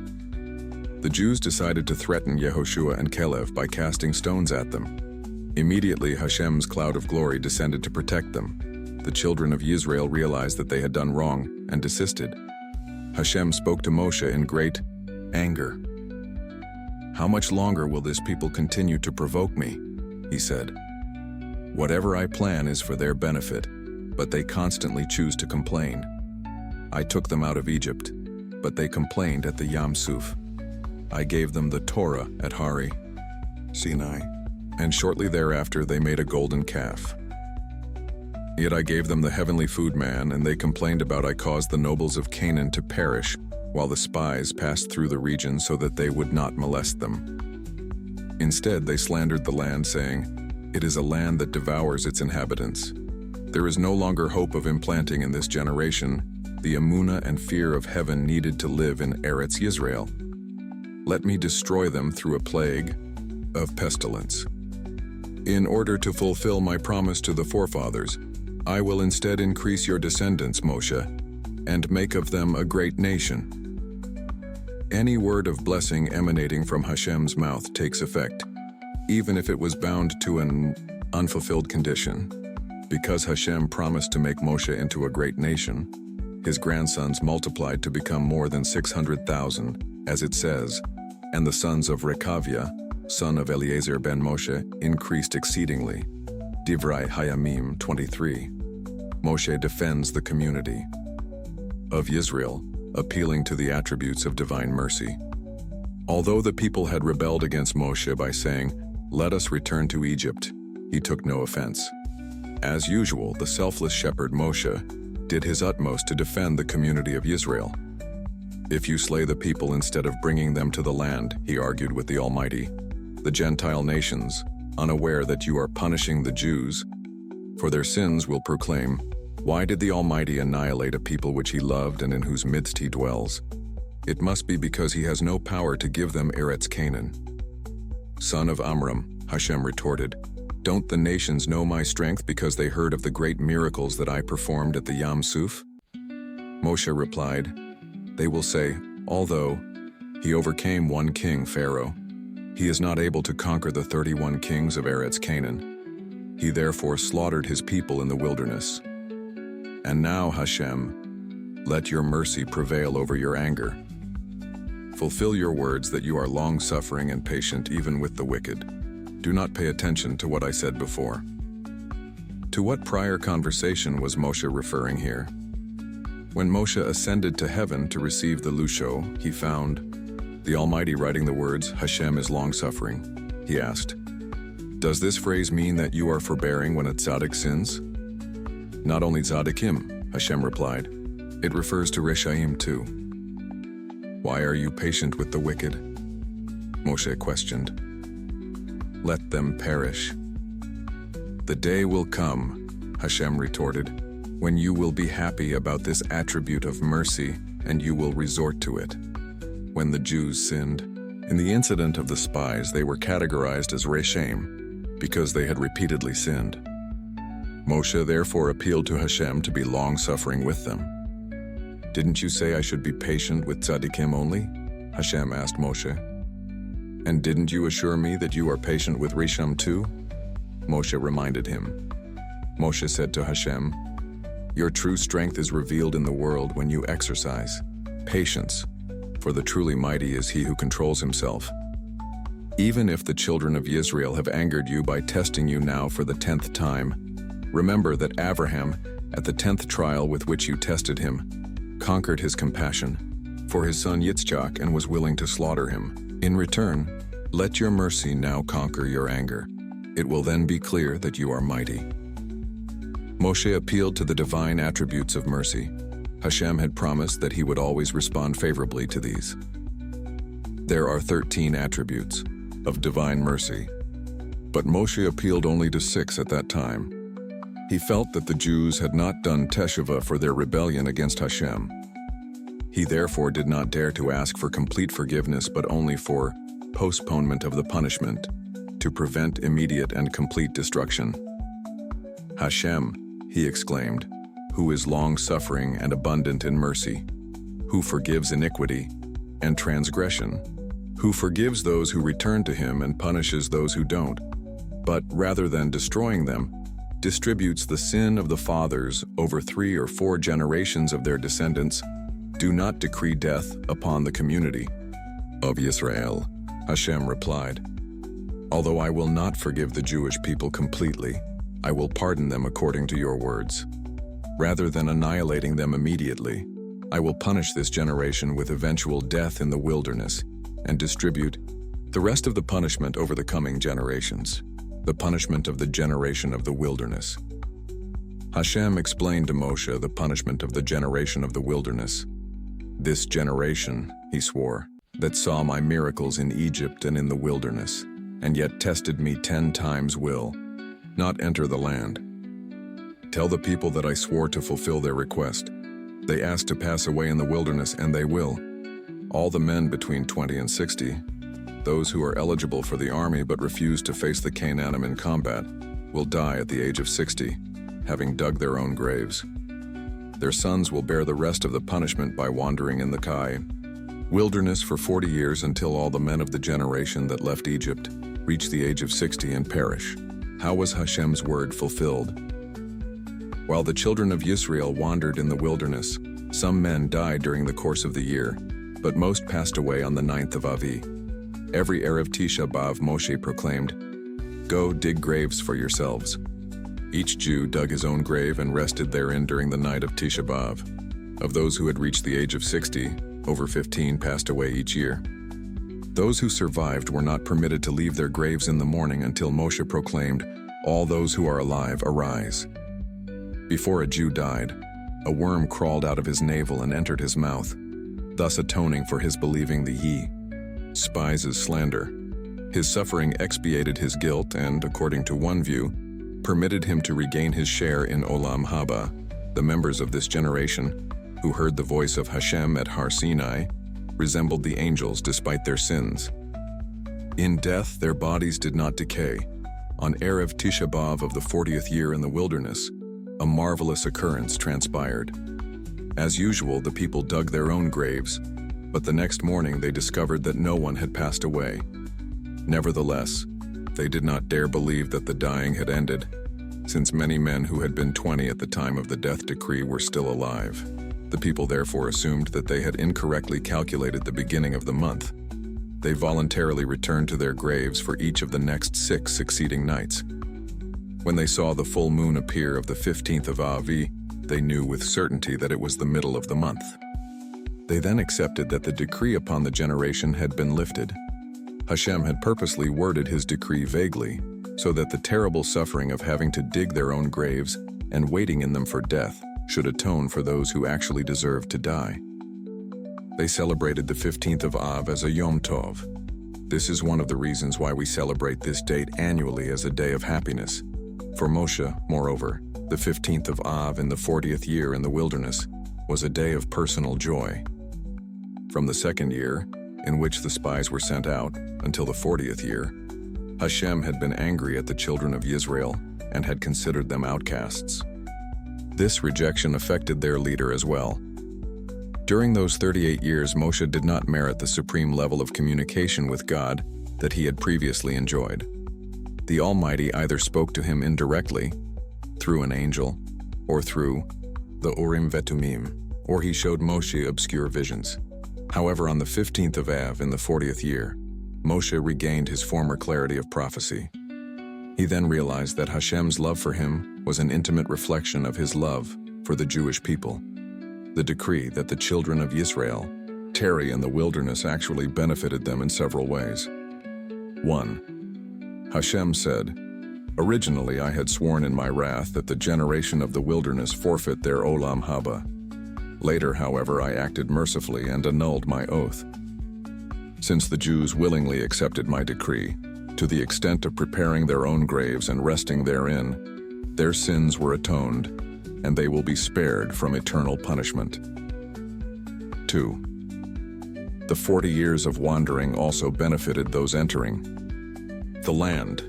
The Jews decided to threaten Yehoshua and Kelev by casting stones at them. Immediately, Hashem's cloud of glory descended to protect them. The children of Israel realized that they had done wrong and desisted. Hashem spoke to Moshe in great anger. How much longer will this people continue to provoke me? He said. Whatever I plan is for their benefit, but they constantly choose to complain. I took them out of Egypt, but they complained at the Yam Suf. I gave them the Torah at Hari, Sinai, and shortly thereafter they made a golden calf. Yet I gave them the heavenly food man, and they complained about I caused the nobles of Canaan to perish, while the spies passed through the region so that they would not molest them. Instead, they slandered the land, saying, "It is a land that devours its inhabitants." There is no longer hope of implanting in this generation the emunah and fear of heaven needed to live in Eretz Yisrael. Let me destroy them through a plague of pestilence. In order to fulfill my promise to the forefathers, I will instead increase your descendants, Moshe, and make of them a great nation. Any word of blessing emanating from Hashem's mouth takes effect, even if it was bound to an unfulfilled condition. Because Hashem promised to make Moshe into a great nation, his grandsons multiplied to become more than 600,000, as it says, and the sons of Rechavia, son of Eliezer ben Moshe, increased exceedingly. Divrei Hayamim 23. Moshe defends the community of Israel, appealing to the attributes of divine mercy. Although the people had rebelled against Moshe by saying, "Let us return to Egypt," he took no offense. As usual, the selfless shepherd Moshe did his utmost to defend the community of Israel. "If you slay the people instead of bringing them to the land," he argued with the Almighty, "the Gentile nations, unaware that you are punishing the Jews for their sins, will proclaim, 'Why did the Almighty annihilate a people which he loved and in whose midst he dwells? It must be because he has no power to give them Eretz Canaan.'" "Son of Amram," Hashem retorted, "don't the nations know my strength because they heard of the great miracles that I performed at the Yam Suf?" Moshe replied, "They will say, 'Although he overcame one king, Pharaoh, he is not able to conquer the 31 kings of Eretz Canaan. He therefore slaughtered his people in the wilderness. And now, Hashem, let your mercy prevail over your anger. Fulfill your words that you are long-suffering and patient even with the wicked. Do not pay attention to what I said before." To what prior conversation was Moshe referring here? When Moshe ascended to heaven to receive the Lusho, he found the Almighty writing the words, "Hashem is long-suffering." He asked, "Does this phrase mean that you are forbearing when a tzaddik sins?" "Not only tzaddikim," Hashem replied. "It refers to Reshaim too." "Why are you patient with the wicked?" Moshe questioned. "Let them perish." "The day will come," Hashem retorted, "when you will be happy about this attribute of mercy and you will resort to it." When the Jews sinned, in the incident of the spies, they were categorized as Reshaim because they had repeatedly sinned. Moshe therefore appealed to Hashem to be long-suffering with them. "Didn't you say I should be patient with tzaddikim only?" Hashem asked Moshe. "And didn't you assure me that you are patient with Risham too?" Moshe reminded him. Moshe said to Hashem, "Your true strength is revealed in the world when you exercise patience, for the truly mighty is he who controls himself. Even if the children of Israel have angered you by testing you now for the 10th time, remember that Abraham, at the 10th trial with which you tested him, conquered his compassion for his son Yitzchak and was willing to slaughter him. In return, let your mercy now conquer your anger. It will then be clear that you are mighty." Moshe appealed to the divine attributes of mercy. Hashem had promised that he would always respond favorably to these. There are 13 attributes of divine mercy, but Moshe appealed only to 6 at that time. He felt that the Jews had not done teshuvah for their rebellion against Hashem. He therefore did not dare to ask for complete forgiveness but only for postponement of the punishment to prevent immediate and complete destruction. "Hashem," he exclaimed, "who is long-suffering and abundant in mercy, who forgives iniquity and transgression, who forgives those who return to him and punishes those who don't, but rather than destroying them, distributes the sin of the fathers over 3 or 4 generations of their descendants, do not decree death upon the community of Israel." Hashem replied, "Although I will not forgive the Jewish people completely, I will pardon them according to your words. Rather than annihilating them immediately, I will punish this generation with eventual death in the wilderness and distribute the rest of the punishment over the coming generations, the punishment of the generation of the wilderness." Hashem explained to Moshe the punishment of the generation of the wilderness. "This generation," he swore, "that saw my miracles in Egypt and in the wilderness, and yet tested me 10 times will not enter the land. Tell the people that I swore to fulfill their request. They asked to pass away in the wilderness, and they will. All the men between 20 and 60, those who are eligible for the army but refuse to face the Canaanim in combat, will die at the age of 60, having dug their own graves. Their sons will bear the rest of the punishment by wandering in the wilderness for 40 years until all the men of the generation that left Egypt reach the age of 60 and perish. How was Hashem's word fulfilled? While the children of Israel wandered in the wilderness, some men died during the course of the year, but most passed away on the 9th of Avi. Every Erev Tisha B'Av Moshe proclaimed, "Go dig graves for yourselves." Each Jew dug his own grave and rested therein during the night of Tisha B'Av. Of those who had reached the age of 60, over 15 passed away each year. Those who survived were not permitted to leave their graves in the morning until Moshe proclaimed, "All those who are alive, arise." Before a Jew died, a worm crawled out of his navel and entered his mouth, thus atoning for his believing the Spies' slander. His suffering expiated his guilt and, according to one view, permitted him to regain his share in Olam Haba. The members of this generation, who heard the voice of Hashem at Har Sinai, resembled the angels despite their sins. In death, their bodies did not decay. On Erev Tisha B'Av of the 40th year in the wilderness, a marvelous occurrence transpired. As usual, the people dug their own graves, but the next morning they discovered that no one had passed away. Nevertheless, they did not dare believe that the dying had ended, since many men who had been 20 at the time of the death decree were still alive. The people therefore assumed that they had incorrectly calculated the beginning of the month. They voluntarily returned to their graves for each of the next 6 succeeding nights. When they saw the full moon appear of the 15th of Avi, they knew with certainty that it was the middle of the month. They then accepted that the decree upon the generation had been lifted. Hashem had purposely worded his decree vaguely, so that the terrible suffering of having to dig their own graves and waiting in them for death should atone for those who actually deserved to die. They celebrated the 15th of Av as a Yom Tov. This is one of the reasons why we celebrate this date annually as a day of happiness. For Moshe, moreover, the 15th of Av in the 40th year in the wilderness was a day of personal joy. From the second year, in which the spies were sent out, until the 40th year, Hashem had been angry at the children of Israel and had considered them outcasts. This rejection affected their leader as well. During those 38 years, Moshe did not merit the supreme level of communication with God that he had previously enjoyed. The Almighty either spoke to him indirectly, through an angel, or through the Urim Vetumim, or he showed Moshe obscure visions. However, on the 15th of Av in the 40th year, Moshe regained his former clarity of prophecy. He then realized that Hashem's love for him was an intimate reflection of his love for the Jewish people. The decree that the children of Israel tarry in the wilderness actually benefited them in several ways. 1. Hashem said, "Originally I had sworn in my wrath that the generation of the wilderness forfeit their Olam Haba. Later, however, I acted mercifully and annulled my oath. Since the Jews willingly accepted my decree, to the extent of preparing their own graves and resting therein, their sins were atoned, and they will be spared from eternal punishment." 2. The 40 years of wandering also benefited those entering the land.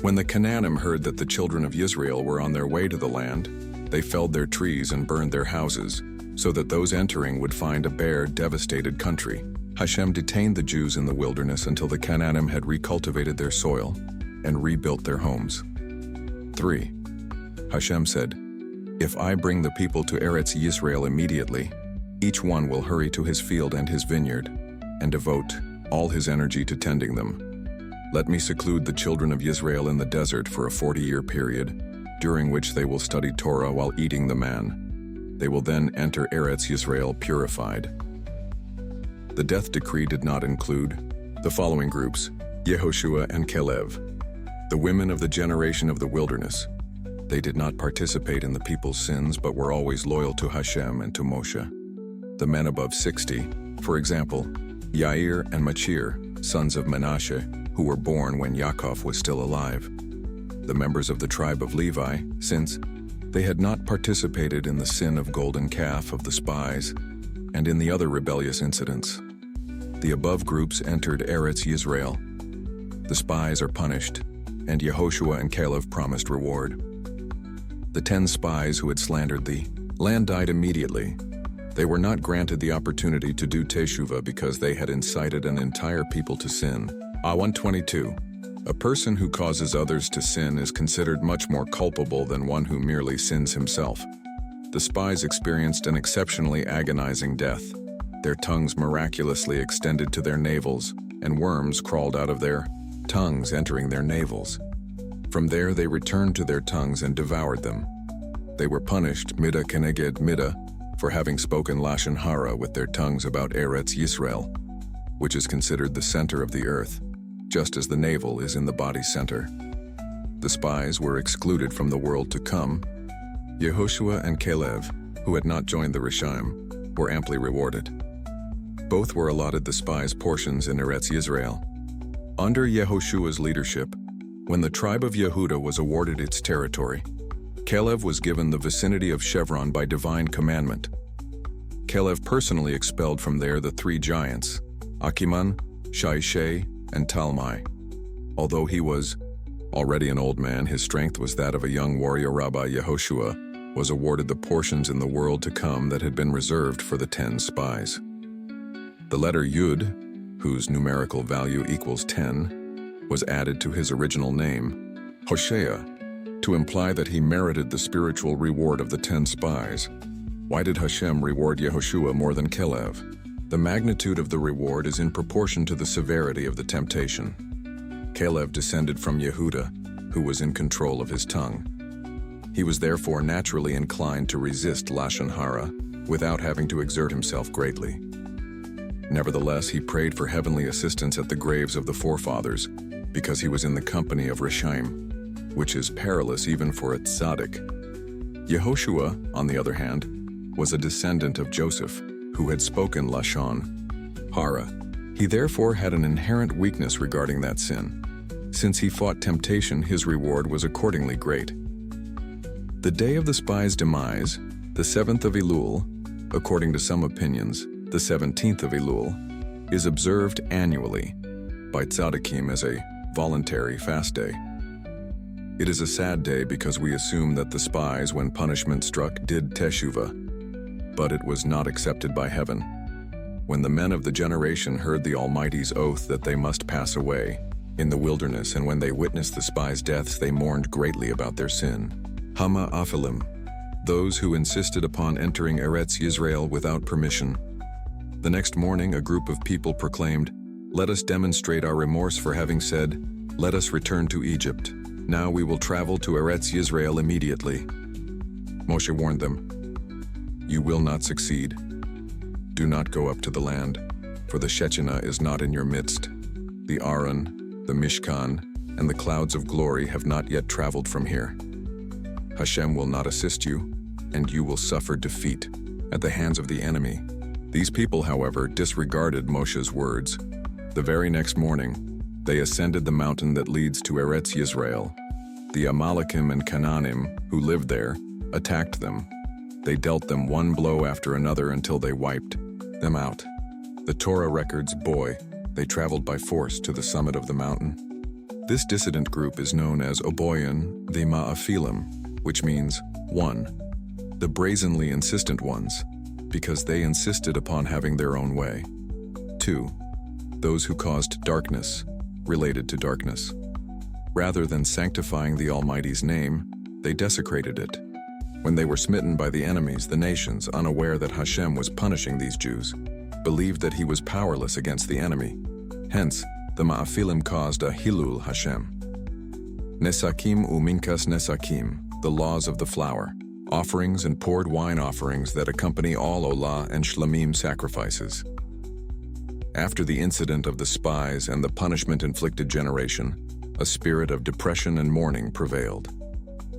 When the Canaanim heard that the children of Israel were on their way to the land, they felled their trees and burned their houses, so that those entering would find a bare, devastated country. Hashem detained the Jews in the wilderness until the Canaanim had recultivated their soil and rebuilt their homes. 3. Hashem said, "If I bring the people to Eretz Yisrael immediately, each one will hurry to his field and his vineyard, and devote all his energy to tending them. Let me seclude the children of Israel in the desert for a 40-year period, during which they will study Torah while eating the man. They will then enter Eretz Yisrael purified." The death decree did not include the following groups: Yehoshua and Kelev, the women of the generation of the wilderness. They did not participate in the people's sins but were always loyal to Hashem and to Moshe. The men above 60, for example, Yair and Machir, sons of Menashe, who were born when Yaakov was still alive. The members of the tribe of Levi, since they had not participated in the sin of golden calf of the spies and in the other rebellious incidents. The above groups entered Eretz Yisrael. The spies are punished, and Yehoshua and Kelev promised reward. The 10 spies who had slandered the land died immediately. They were not granted the opportunity to do teshuvah because they had incited an entire people to sin. 122. A person who causes others to sin is considered much more culpable than one who merely sins himself. The spies experienced an exceptionally agonizing death. Their tongues miraculously extended to their navels, and worms crawled out of their tongues, entering their navels. From there they returned to their tongues and devoured them. They were punished, midah keneged midah, for having spoken lashon hara with their tongues about Eretz Yisrael, which is considered the center of the earth, just as the navel is in the body's center. The spies were excluded from the world to come. Yehoshua and Kelev, who had not joined the Rishaim, were amply rewarded. Both were allotted the spies' portions in Eretz Yisrael. Under Yehoshua's leadership, when the tribe of Yehuda was awarded its territory, Kelev was given the vicinity of Chevron by divine commandment. Kelev personally expelled from there the 3 giants, Achiman, Shaishai, and Talmai. Although he was already an old man, his strength was that of a young warrior. Rabbi Yehoshua was awarded the portions in the world to come that had been reserved for the 10 spies. The letter Yud, whose numerical value equals 10, was added to his original name, Hoshea, to imply that he merited the spiritual reward of the 10 spies. Why did Hashem reward Yehoshua more than Kelev? The magnitude of the reward is in proportion to the severity of the temptation. Kelev descended from Yehuda, who was in control of his tongue. He was therefore naturally inclined to resist lashon hara without having to exert himself greatly. Nevertheless, he prayed for heavenly assistance at the graves of the forefathers, because he was in the company of Rishaim, which is perilous even for a tzaddik. Yehoshua, on the other hand, was a descendant of Joseph, who had spoken lashon hara. He therefore had an inherent weakness regarding that sin. Since he fought temptation, his reward was accordingly great. The day of the spies' demise, the 7th of Elul, according to some opinions, the 17th of Elul, is observed annually by tzaddikim as a voluntary fast day. It is a sad day because we assume that the spies, when punishment struck, did teshuvah, but it was not accepted by heaven. When the men of the generation heard the Almighty's oath that they must pass away in the wilderness, and when they witnessed the spies' deaths, they mourned greatly about their sin. Hama Aphilim, those who insisted upon entering Eretz Yisrael without permission. The next morning, a group of people proclaimed, "Let us demonstrate our remorse for having said, 'Let us return to Egypt.' Now we will travel to Eretz Yisrael immediately." Moshe warned them, "You will not succeed. Do not go up to the land, for the Shekinah is not in your midst. The Aron, the Mishkan, and the clouds of glory have not yet traveled from here. Hashem will not assist you, and you will suffer defeat at the hands of the enemy." These people, however, disregarded Moshe's words. The very next morning, they ascended the mountain that leads to Eretz Yisrael. The Amalekim and Canaanim, who lived there, attacked them. They dealt them one blow after another until they wiped them out. The Torah records, they traveled by force to the summit of the mountain. This dissident group is known as Oboyan, the Ma'afilim, which means 1. The brazenly insistent ones, because they insisted upon having their own way. 2. Those who caused darkness, related to darkness. Rather than sanctifying the Almighty's name, they desecrated it. When they were smitten by the enemies, the nations, unaware that Hashem was punishing these Jews, believed that he was powerless against the enemy. Hence, the Ma'afilim caused a Hilul Hashem. Nesakim uminkas nesakim, the laws of the flour, offerings and poured wine offerings that accompany all Olah and Shlamim sacrifices. After the incident of the spies and the punishment-inflicted generation, a spirit of depression and mourning prevailed.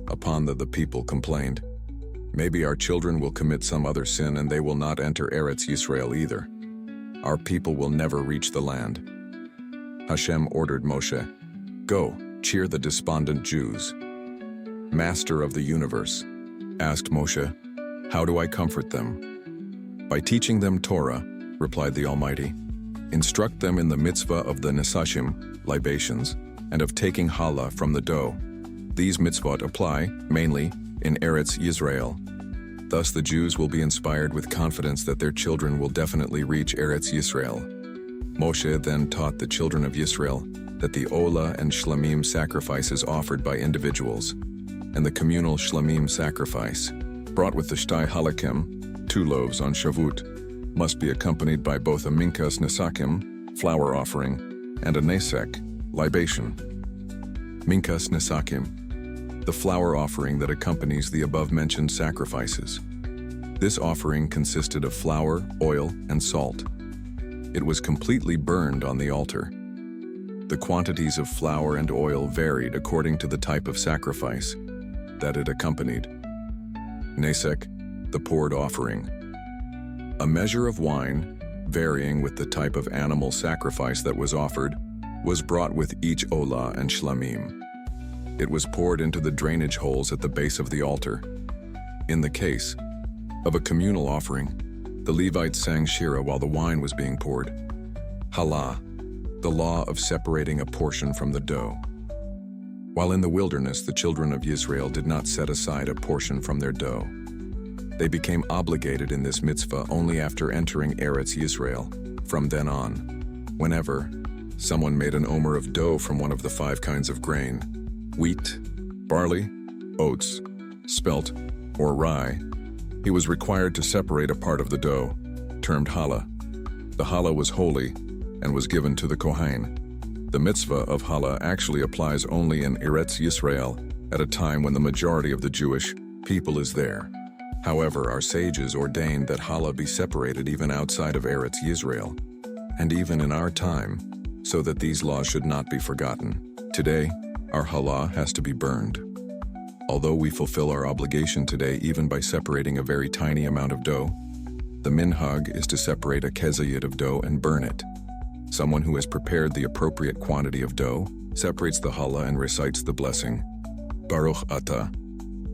Upon that the people complained, "Maybe our children will commit some other sin and they will not enter Eretz Yisrael either. Our people will never reach the land." Hashem ordered Moshe, "Go, cheer the despondent Jews." "Master of the universe," asked Moshe, "how do I comfort them?" "By teaching them Torah," replied the Almighty. "Instruct them in the mitzvah of the nesashim, libations, and of taking challah from the dough. These mitzvot apply, mainly, in Eretz Yisrael. Thus the Jews will be inspired with confidence that their children will definitely reach Eretz Yisrael." Moshe then taught the children of Yisrael that the Olah and Shlamim sacrifices offered by individuals, and the communal Shlamim sacrifice, brought with the Shtei Halakim, 2 loaves on Shavut, must be accompanied by both a Minkas Nesakim, flour offering, and a Nesek, libation. Minkas Nesakim, the flour offering that accompanies the above-mentioned sacrifices. This offering consisted of flour, oil, and salt. It was completely burned on the altar. The quantities of flour and oil varied according to the type of sacrifice that it accompanied. Nesek, the poured offering. A measure of wine, varying with the type of animal sacrifice that was offered, was brought with each Olah and Shlamim. It was poured into the drainage holes at the base of the altar. In the case of a communal offering, the Levites sang Shira while the wine was being poured. Halah, the law of separating a portion from the dough. While in the wilderness, the children of Israel did not set aside a portion from their dough. They became obligated in this mitzvah only after entering Eretz Yisrael. From then on, whenever someone made an omer of dough from one of the 5 kinds of grain, wheat, barley, oats, spelt, or rye, he was required to separate a part of the dough, termed challah. The challah was holy and was given to the Kohen. The mitzvah of challah actually applies only in Eretz Yisrael at a time when the majority of the Jewish people is there. However, our sages ordained that challah be separated even outside of Eretz Yisrael, and even in our time, so that these laws should not be forgotten. Today, our challah has to be burned. Although we fulfill our obligation today even by separating a very tiny amount of dough, the minhag is to separate a kezayit of dough and burn it. Someone who has prepared the appropriate quantity of dough separates the challah and recites the blessing. Baruch Ata,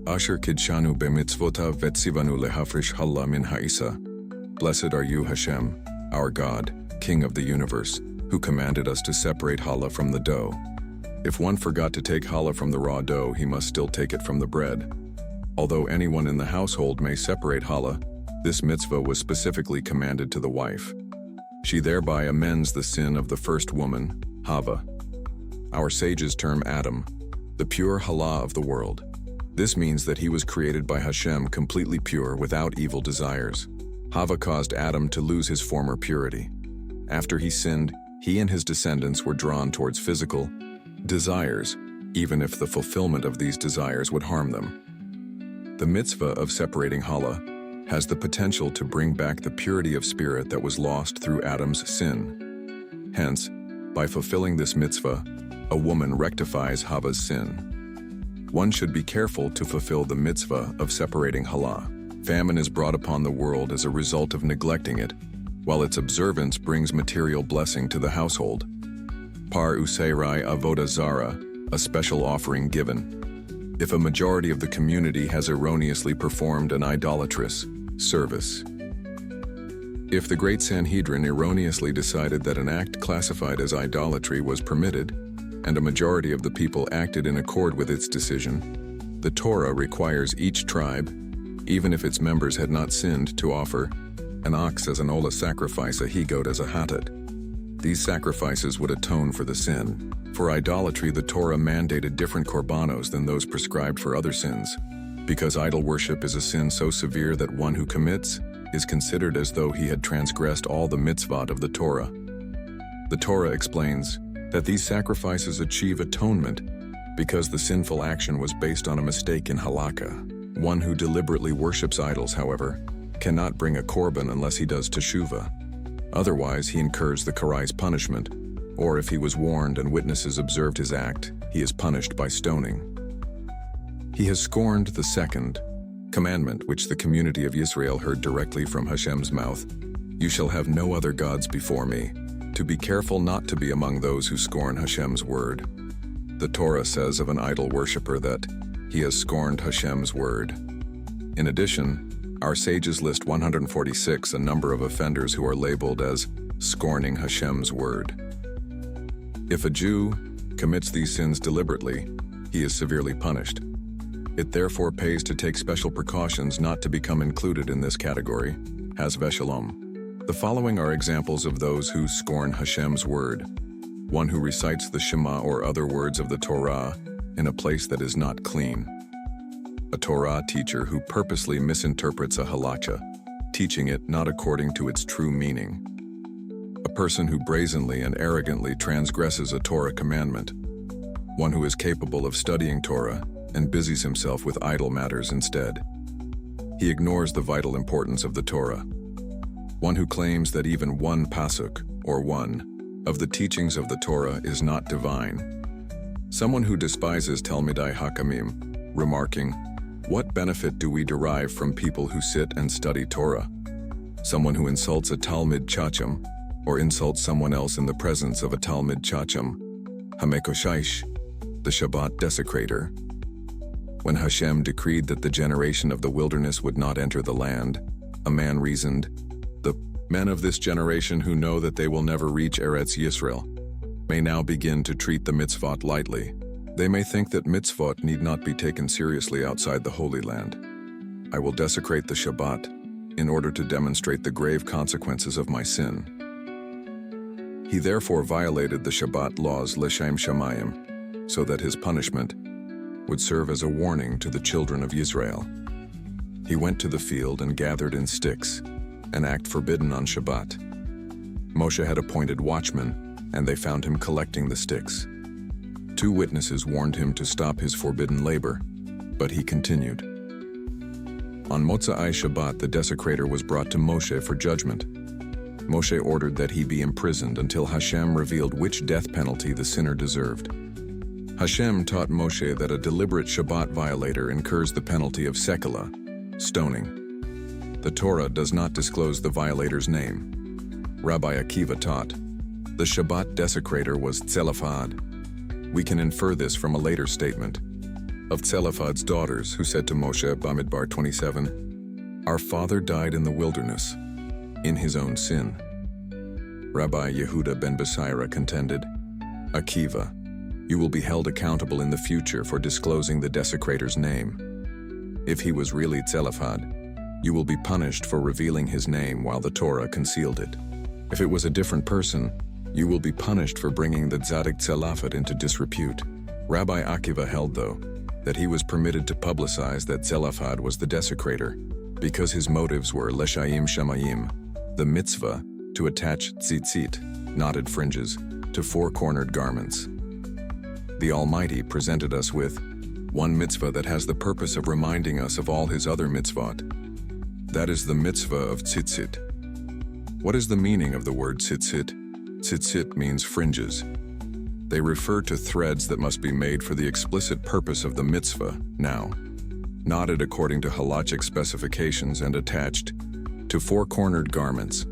Asher Kidshanu b'mitzvotav vetzivanu lehafrish challah min ha'isa. Blessed are you, Hashem, our God, King of the universe, who commanded us to separate challah from the dough. If one forgot to take challah from the raw dough, he must still take it from the bread. Although anyone in the household may separate challah, this mitzvah was specifically commanded to the wife. She thereby amends the sin of the first woman, Hava. Our sages term Adam the pure challah of the world. This means that he was created by Hashem completely pure without evil desires. Hava caused Adam to lose his former purity. After he sinned, he and his descendants were drawn towards physical desires, even if the fulfillment of these desires would harm them. The mitzvah of separating challah has the potential to bring back the purity of spirit that was lost through Adam's sin. Hence, by fulfilling this mitzvah, a woman rectifies Hava's sin. One should be careful to fulfill the mitzvah of separating challah. Famine is brought upon the world as a result of neglecting it, while its observance brings material blessing to the household. Par useirai avoda zara, a special offering given. If a majority of the community has erroneously performed an idolatrous service. If the Great Sanhedrin erroneously decided that an act classified as idolatry was permitted, and a majority of the people acted in accord with its decision, the Torah requires each tribe, even if its members had not sinned, to offer an ox as an olah sacrifice, a he-goat as a hatat. These sacrifices would atone for the sin. For idolatry, the Torah mandated different korbanos than those prescribed for other sins, because idol worship is a sin so severe that one who commits is considered as though he had transgressed all the mitzvot of the Torah. The Torah explains that these sacrifices achieve atonement because the sinful action was based on a mistake in halakha. One who deliberately worships idols, however, cannot bring a korban unless he does teshuvah. Otherwise, he incurs the karai's punishment, or if he was warned and witnesses observed his act, he is punished by stoning. He has scorned the second commandment, which the community of Israel heard directly from Hashem's mouth. You shall have no other gods before me. to be careful not to be among those who scorn Hashem's word. The Torah says of an idol worshiper that he has scorned Hashem's word. In addition, our sages list 146 a number of offenders who are labeled as scorning Hashem's word. If a Jew commits these sins deliberately, he is severely punished. It therefore pays to take special precautions not to become included in this category, has Veshalom. The following are examples of those who scorn Hashem's word. One who recites the Shema or other words of the Torah in a place that is not clean. A Torah teacher who purposely misinterprets a halacha, teaching it not according to its true meaning. A person who brazenly and arrogantly transgresses a Torah commandment. One who is capable of studying Torah and busies himself with idle matters instead. He ignores the vital importance of the Torah. One who claims that even one pasuk, or one, of the teachings of the Torah is not divine. Someone who despises Talmidei Hakamim, remarking, "What benefit do we derive from people who sit and study Torah?" Someone who insults a Talmid Chacham, or insults someone else in the presence of a Talmid Chacham, Hamekoshish, the Shabbat desecrator. When Hashem decreed that the generation of the wilderness would not enter the land, a man reasoned, "The men of this generation who know that they will never reach Eretz Yisrael may now begin to treat the mitzvot lightly. They may think that mitzvot need not be taken seriously outside the Holy Land. I will desecrate the Shabbat in order to demonstrate the grave consequences of my sin." He therefore violated the Shabbat laws L'Shem Shamayim, so that his punishment would serve as a warning to the children of Israel. He went to the field and gathered in sticks, an act forbidden on Shabbat. Moshe had appointed watchmen, and they found him collecting the sticks. 2 witnesses warned him to stop his forbidden labor, but he continued. On Motzai Shabbat, the desecrator was brought to Moshe for judgment. Moshe ordered that he be imprisoned until Hashem revealed which death penalty the sinner deserved. Hashem taught Moshe that a deliberate Shabbat violator incurs the penalty of sekela, stoning. The Torah does not disclose the violator's name. Rabbi Akiva taught, the Shabbat desecrator was Tzelafad. We can infer this from a later statement of Tzelafad's daughters, who said to Moshe, Bamidbar 27, "Our father died in the wilderness, in his own sin." Rabbi Yehuda ben Besaira contended, "Akiva, you will be held accountable in the future for disclosing the desecrator's name. If he was really Tzelafad, you will be punished for revealing his name while the Torah concealed it. If it was a different person, you will be punished for bringing the Tzadik Tzelafad into disrepute." Rabbi Akiva held, though, that he was permitted to publicize that Tzelafad was the desecrator because his motives were L'Shayim Shamayim, the mitzvah to attach tzitzit, knotted fringes, to 4-cornered garments. The Almighty presented us with one mitzvah that has the purpose of reminding us of all his other mitzvot. That is the mitzvah of tzitzit. What is the meaning of the word tzitzit? Tzitzit means fringes. They refer to threads that must be made for the explicit purpose of the mitzvah, now, knotted according to halachic specifications and attached to 4-cornered garments.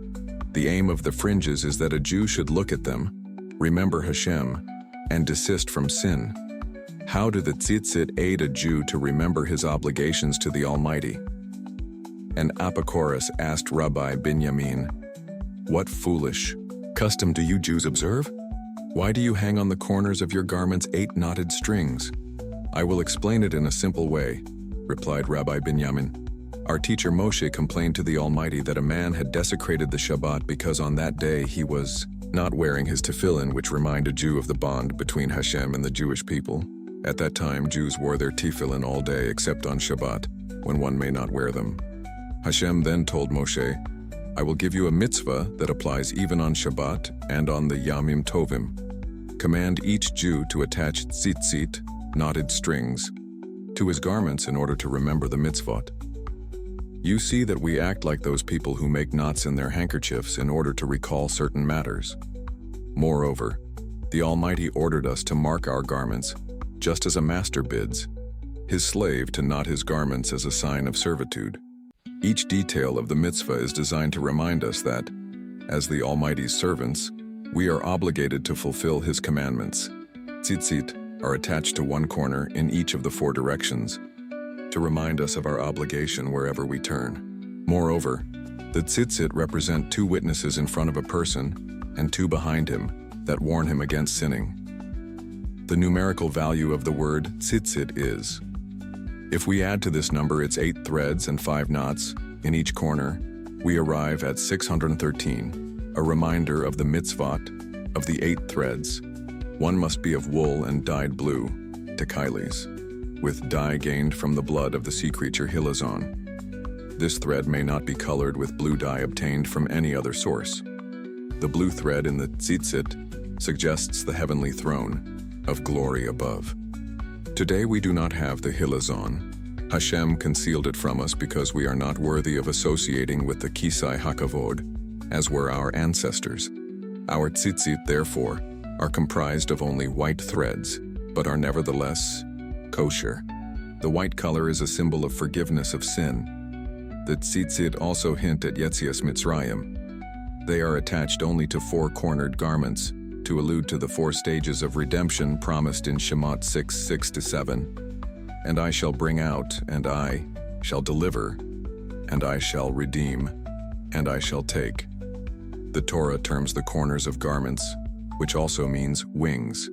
The aim of the fringes is that a Jew should look at them, remember Hashem, and desist from sin. How do the tzitzit aid a Jew to remember his obligations to the Almighty? And Apochorus asked Rabbi Binyamin, "What foolish custom do you Jews observe? Why do you hang on the corners of your garments 8 knotted strings?" "I will explain it in a simple way," replied Rabbi Binyamin. "Our teacher Moshe complained to the Almighty that a man had desecrated the Shabbat because on that day he was not wearing his tefillin, which remind a Jew of the bond between Hashem and the Jewish people. At that time, Jews wore their tefillin all day except on Shabbat, when one may not wear them. Hashem then told Moshe, "I will give you a mitzvah that applies even on Shabbat and on the Yamim Tovim. Command each Jew to attach tzitzit, knotted strings, to his garments in order to remember the mitzvot." You see that we act like those people who make knots in their handkerchiefs in order to recall certain matters. Moreover, the Almighty ordered us to mark our garments, just as a master bids his slave to knot his garments as a sign of servitude. Each detail of the mitzvah is designed to remind us that, as the Almighty's servants, We are obligated to fulfill his commandments. Tzitzit are attached to one corner in each of the 4 directions to remind us of our obligation wherever we turn. Moreover, the tzitzit represent 2 witnesses in front of a person and 2 behind him that warn him against sinning. The numerical value of the word tzitzit is, if we add to this number its 8 threads and 5 knots in each corner, we arrive at 613, a reminder of the mitzvot of the 8 threads. One must be of wool and dyed blue, techilis, with dye gained from the blood of the sea creature hilazon. This thread may not be colored with blue dye obtained from any other source. The blue thread in the tzitzit suggests the heavenly throne of glory above. Today we do not have the hilazon. Hashem concealed it from us because we are not worthy of associating with the kisai hakavod, as were our ancestors. Our tzitzit, therefore, are comprised of only white threads, but are nevertheless kosher. The white color is a symbol of forgiveness of sin. The tzitzit also hint at Yetzias Mitzrayim. They are attached only to 4-cornered garments, to allude to the 4 stages of redemption promised in Shemot 6:6-7. And I shall bring out, and I shall deliver, and I shall redeem, and I shall take. The Torah terms the corners of garments, which also means wings.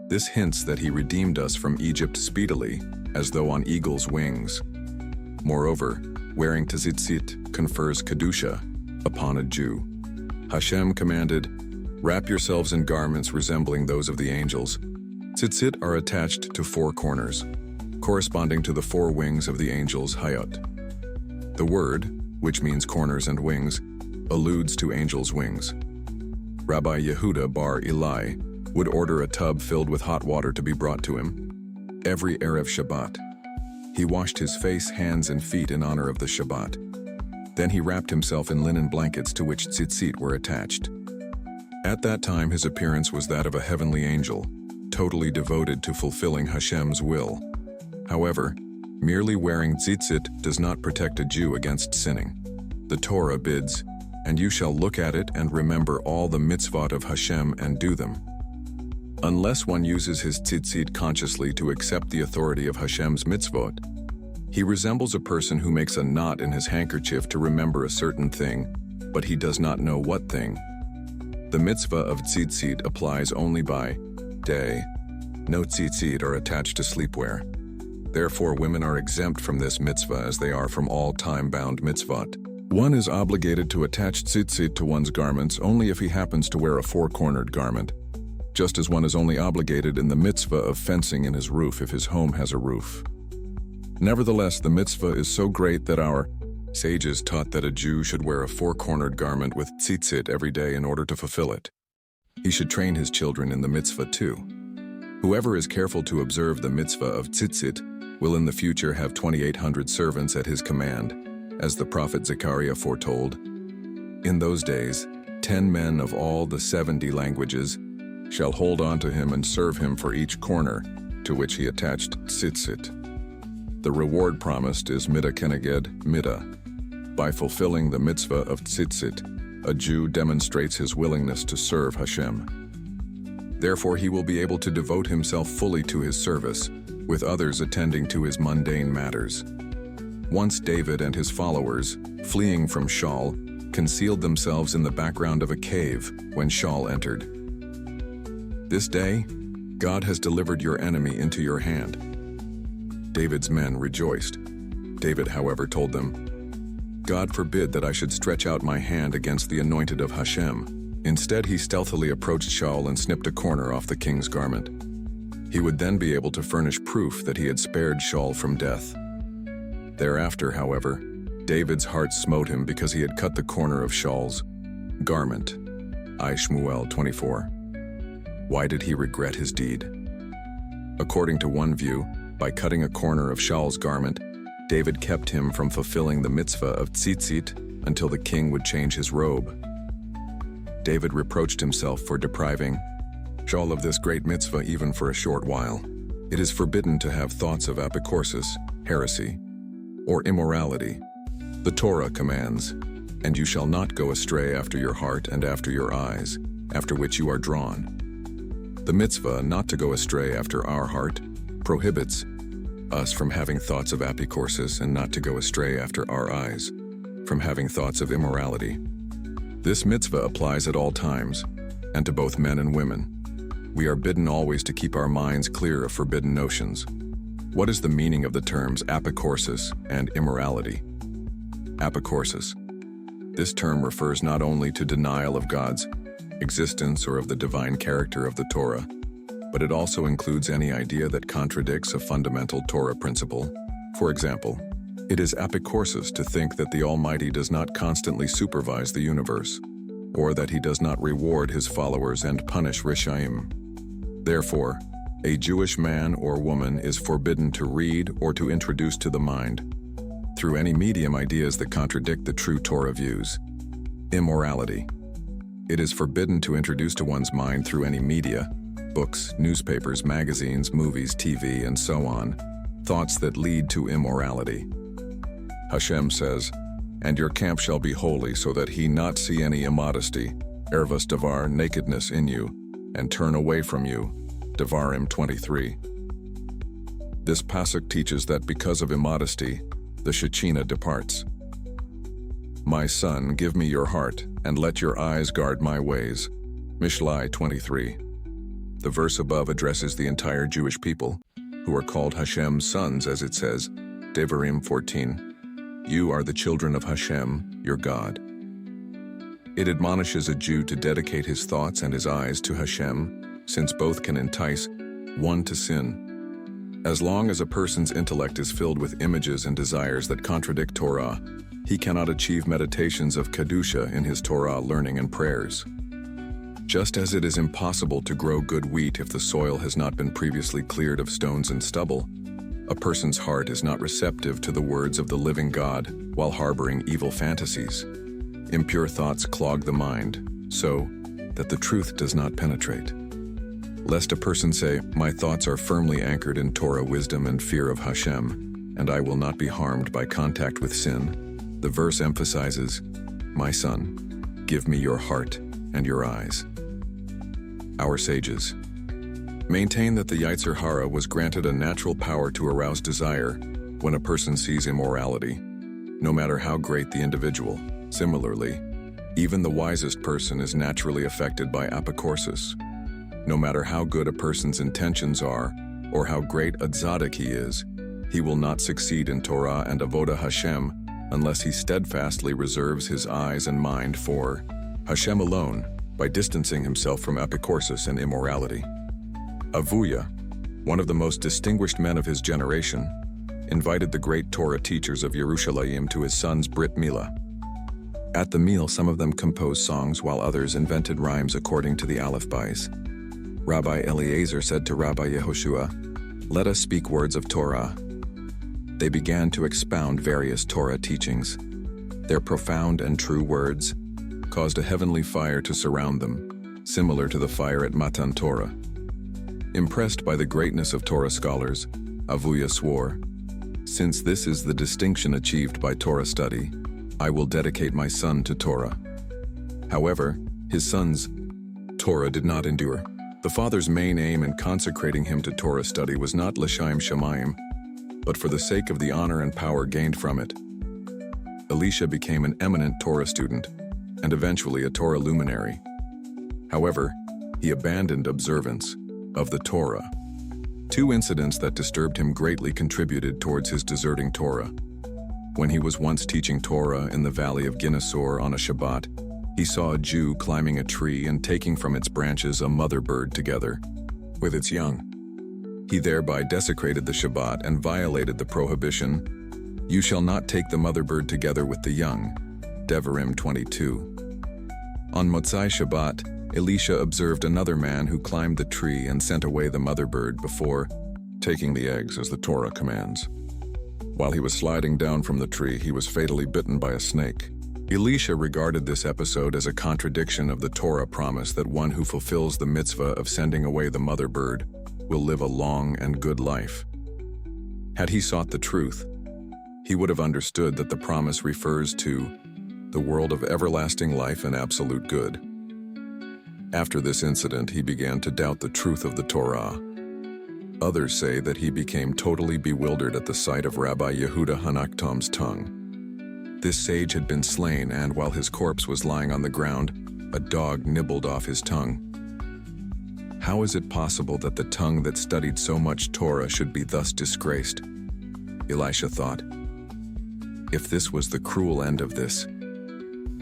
This hints that he redeemed us from Egypt speedily, as though on eagle's wings. Moreover, wearing tzitzit confers kedusha upon a Jew. Hashem commanded, "Wrap yourselves in garments resembling those of the angels." Tzitzit are attached to 4 corners, corresponding to the 4 wings of the angels Hayat. The word, which means corners and wings, alludes to angels' wings. Rabbi Yehuda bar Eli would order a tub filled with hot water to be brought to him every Erev Shabbat. He washed his face, hands, and feet in honor of the Shabbat. Then he wrapped himself in linen blankets to which tzitzit were attached. At that time his appearance was that of a heavenly angel, totally devoted to fulfilling Hashem's will. However, merely wearing tzitzit does not protect a Jew against sinning. The Torah bids, "And you shall look at it and remember all the mitzvot of Hashem and do them." Unless one uses his tzitzit consciously to accept the authority of Hashem's mitzvot, he resembles a person who makes a knot in his handkerchief to remember a certain thing, but he does not know what thing. The mitzvah of tzitzit applies only by day. No tzitzit are attached to sleepwear. Therefore, women are exempt from this mitzvah as they are from all time-bound mitzvot. One is obligated to attach tzitzit to one's garments only if he happens to wear a 4-cornered garment, just as one is only obligated in the mitzvah of fencing in his roof if his home has a roof. Nevertheless, the mitzvah is so great that our sages taught that a Jew should wear a 4-cornered garment with tzitzit every day in order to fulfill it. He should train his children in the mitzvah too. Whoever is careful to observe the mitzvah of tzitzit will in the future have 2,800 servants at his command, as the prophet Zechariah foretold. In those days, 10 men of all the 70 languages shall hold on to him and serve him for each corner to which he attached tzitzit. The reward promised is midah keneged midah. By fulfilling the mitzvah of tzitzit, a Jew demonstrates his willingness to serve Hashem. Therefore, he will be able to devote himself fully to his service, with others attending to his mundane matters. Once David and his followers, fleeing from Shaul, concealed themselves in the background of a cave when Shaul entered. "This day, God has delivered your enemy into your hand." David's men rejoiced. David, however, told them, "God forbid that I should stretch out my hand against the anointed of Hashem." Instead, he stealthily approached Shaul and snipped a corner off the king's garment. He would then be able to furnish proof that he had spared Shaul from death. Thereafter, however, David's heart smote him because he had cut the corner of Shaul's garment. I Shmuel 24. Why did he regret his deed? According to one view, by cutting a corner of Shaul's garment, David kept him from fulfilling the mitzvah of tzitzit until the king would change his robe. David reproached himself for depriving Shaul of this great mitzvah even for a short while. It is forbidden to have thoughts of apicorsis, heresy, or immorality. The Torah commands, "And you shall not go astray after your heart and after your eyes." after which you are drawn. The mitzvah not to go astray after our heart prohibits us from having thoughts of apicorsis and not to go astray after our eyes from having thoughts of immorality. This mitzvah applies at all times, and to both men and women. We are bidden always to keep our minds clear of forbidden notions. What is the meaning of the terms apicorsis and immorality? Apicorsis. This term refers not only to denial of God's existence or of the divine character of the Torah, but it also includes any idea that contradicts a fundamental Torah principle. For example, it is apicorsis to think that the Almighty does not constantly supervise the universe, or that he does not reward his followers and punish Rishaim. Therefore, a Jewish man or woman is forbidden to read or to introduce to the mind, through any medium, ideas that contradict the true Torah views. Immorality. It is forbidden to introduce to one's mind through any media, books, newspapers, magazines, movies, TV, and so on, thoughts that lead to immorality. Hashem says, "And your camp shall be holy, so that he not see any immodesty, ervas davar, nakedness in you, and turn away from you." Devarim 23. This pasuk teaches that because of immodesty, the Shekhinah departs. My son, give me your heart, and let your eyes guard my ways. Mishlai 23. The verse above addresses the entire Jewish people, who are called Hashem's sons, as it says, Devarim 14. You are the children of Hashem, your God. It admonishes a Jew to dedicate his thoughts and his eyes to Hashem, since both can entice one to sin. As long as a person's intellect is filled with images and desires that contradict Torah, he cannot achieve meditations of Kedusha in his Torah learning and prayers. Just as it is impossible to grow good wheat if the soil has not been previously cleared of stones and stubble, a person's heart is not receptive to the words of the living God while harboring evil fantasies. Impure thoughts clog the mind, so that the truth does not penetrate. Lest a person say, "My thoughts are firmly anchored in Torah wisdom and fear of Hashem, and I will not be harmed by contact with sin," the verse emphasizes, "My son, give me your heart and your eyes." Our sages maintain that the Yetzer Hara was granted a natural power to arouse desire when a person sees immorality, no matter how great the individual. Similarly, even the wisest person is naturally affected by apicorsis. No matter how good a person's intentions are, or how great a tzaddik he is, he will not succeed in Torah and Avodah Hashem unless he steadfastly reserves his eyes and mind for Hashem alone by distancing himself from apicorsis and immorality. Avuya, one of the most distinguished men of his generation, invited the great Torah teachers of Yerushalayim to his son's Brit Milah. At the meal, some of them composed songs while others invented rhymes according to the Spies. Rabbi Eliezer said to Rabbi Yehoshua, "Let us speak words of Torah." They began to expound various Torah teachings. Their profound and true words caused a heavenly fire to surround them, similar to the fire at Matan Torah. Impressed by the greatness of Torah scholars, Avuya swore, "Since this is the distinction achieved by Torah study, I will dedicate my son to Torah." However, his son's Torah did not endure. The father's main aim in consecrating him to Torah study was not l'shaim shamayim, but for the sake of the honor and power gained from it. Elisha became an eminent Torah student, and eventually a Torah luminary. However, he abandoned observance of the Torah. Two incidents that disturbed him greatly contributed towards his deserting Torah. When he was once teaching Torah in the valley of Ginnesor on a Shabbat, he saw a Jew climbing a tree and taking from its branches a mother bird together with its young. He thereby desecrated the Shabbat and violated the prohibition, "You shall not take the mother bird together with the young." Devarim 22. On Motzai Shabbat, Elisha observed another man who climbed the tree and sent away the mother bird before taking the eggs as the Torah commands. While he was sliding down from the tree, he was fatally bitten by a snake. Elisha regarded this episode as a contradiction of the Torah promise that one who fulfills the mitzvah of sending away the mother bird will live a long and good life. Had he sought the truth, he would have understood that the promise refers to the world of everlasting life and absolute good. After this incident, he began to doubt the truth of the Torah. Others say that he became totally bewildered at the sight of Rabbi Yehuda Hanaktom's tongue. This sage had been slain, and while his corpse was lying on the ground, a dog nibbled off his tongue. How is it possible that the tongue that studied so much Torah should be thus disgraced? Elisha thought. If this was the cruel end of this,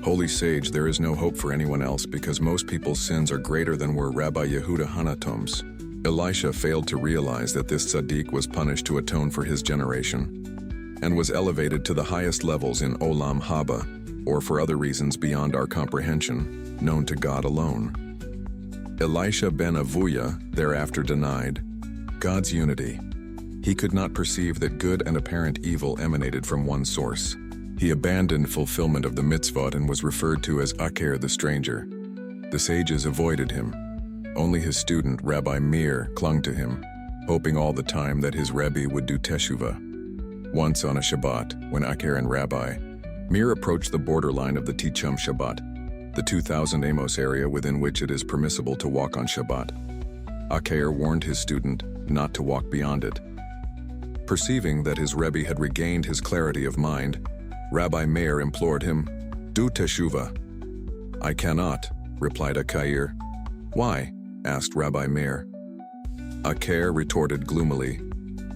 holy sage, there is no hope for anyone else because most people's sins are greater than were Rabbi Yehuda Hanaktom's. Elisha failed to realize that this tzaddik was punished to atone for his generation and was elevated to the highest levels in Olam Haba, or for other reasons beyond our comprehension, known to God alone. Elisha ben Avuya thereafter denied God's unity. He could not perceive that good and apparent evil emanated from one source. He abandoned fulfillment of the mitzvot and was referred to as Acher the stranger. The sages avoided him. Only his student, Rabbi Meir, clung to him, hoping all the time that his Rebbe would do teshuvah. Once on a Shabbat, when Acher and Rabbi Meir approached the borderline of the Tichum Shabbat, the 2000 amos area within which it is permissible to walk on Shabbat, Acher warned his student not to walk beyond it. Perceiving that his Rebbe had regained his clarity of mind, Rabbi Meir implored him, "Do teshuvah." "I cannot," replied Acher. "Why?" asked Rabbi Meir. Acher retorted gloomily,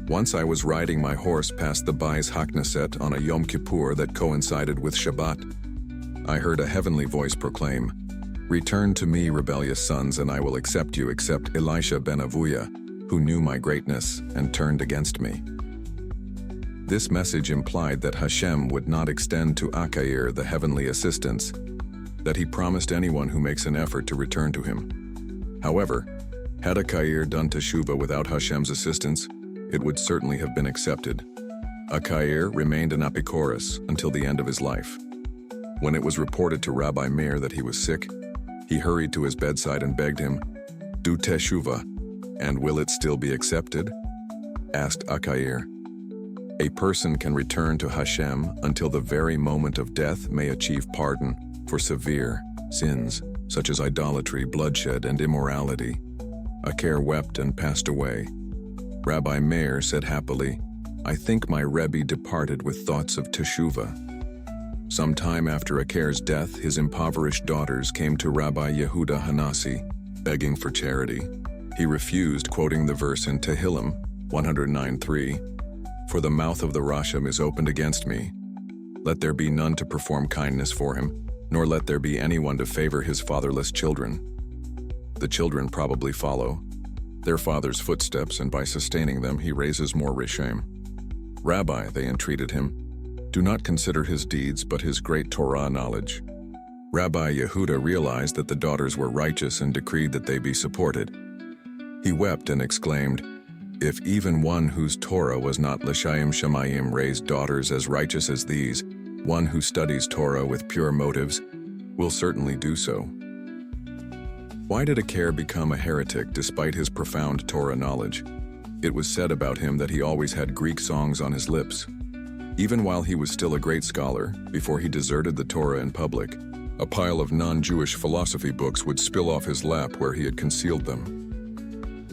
"Once I was riding my horse past the Spies Hakneset on a Yom Kippur that coincided with Shabbat. I heard a heavenly voice proclaim, 'Return to me, rebellious sons, and I will accept you, except Elisha ben Avuya, who knew my greatness and turned against me.'" This message implied that Hashem would not extend to Acher the heavenly assistance that he promised anyone who makes an effort to return to him. However, had Acher done teshuvah without Hashem's assistance, it would certainly have been accepted. Acher remained an Apikorus until the end of his life. When it was reported to Rabbi Meir that he was sick, he hurried to his bedside and begged him, "Do teshuvah, and will it still be accepted?" asked Acher. A person can return to Hashem until the very moment of death may achieve pardon for severe sins, such as idolatry, bloodshed, and immorality. Acher wept and passed away. Rabbi Meir said happily, "I think my Rebbe departed with thoughts of teshuvah." Some time after Acher's death, his impoverished daughters came to Rabbi Yehuda Hanasi, begging for charity. He refused, quoting the verse in Tehillim 109:3, "For the mouth of the Rasham is opened against me. Let there be none to perform kindness for him, nor let there be anyone to favor his fatherless children." The children probably follow their father's footsteps, and by sustaining them, he raises more Rishem. "Rabbi," they entreated him, "do not consider his deeds, but his great Torah knowledge." Rabbi Yehuda realized that the daughters were righteous and decreed that they be supported. He wept and exclaimed, "If even one whose Torah was not L'Shaim Shemayim raised daughters as righteous as these, one who studies Torah with pure motives will certainly do so." Why did Acher become a heretic despite his profound Torah knowledge? It was said about him that he always had Greek songs on his lips. Even while he was still a great scholar, before he deserted the Torah in public, a pile of non-Jewish philosophy books would spill off his lap where he had concealed them.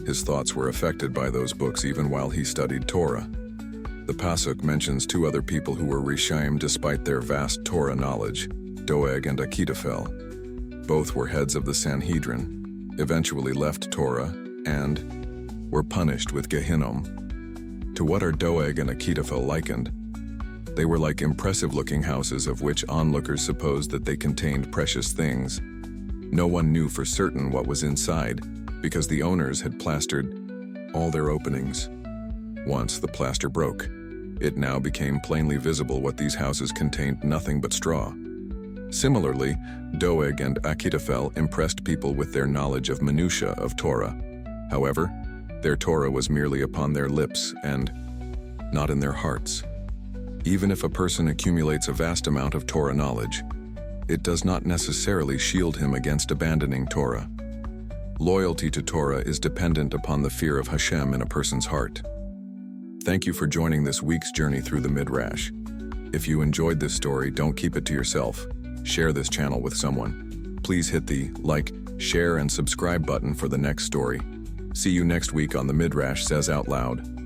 His thoughts were affected by those books even while he studied Torah. The Pasuk mentions two other people who were Rishaim despite their vast Torah knowledge, Doeg and Achitophel. Both were heads of the Sanhedrin, eventually left Torah, and were punished with Gehinnom. To what are Doeg and Achitophel likened? They were like impressive-looking houses of which onlookers supposed that they contained precious things. No one knew for certain what was inside, because the owners had plastered all their openings. Once the plaster broke, it now became plainly visible what these houses contained nothing but straw. Similarly, Doeg and Achitophel impressed people with their knowledge of minutiae of Torah. However, their Torah was merely upon their lips and not in their hearts. Even if a person accumulates a vast amount of Torah knowledge, it does not necessarily shield him against abandoning Torah. Loyalty to Torah is dependent upon the fear of Hashem in a person's heart. Thank you for joining this week's journey through the Midrash. If you enjoyed this story, don't keep it to yourself. Share this channel with someone. Please hit the like, share, and subscribe button for the next story. See you next week on the Midrash Says Out Loud.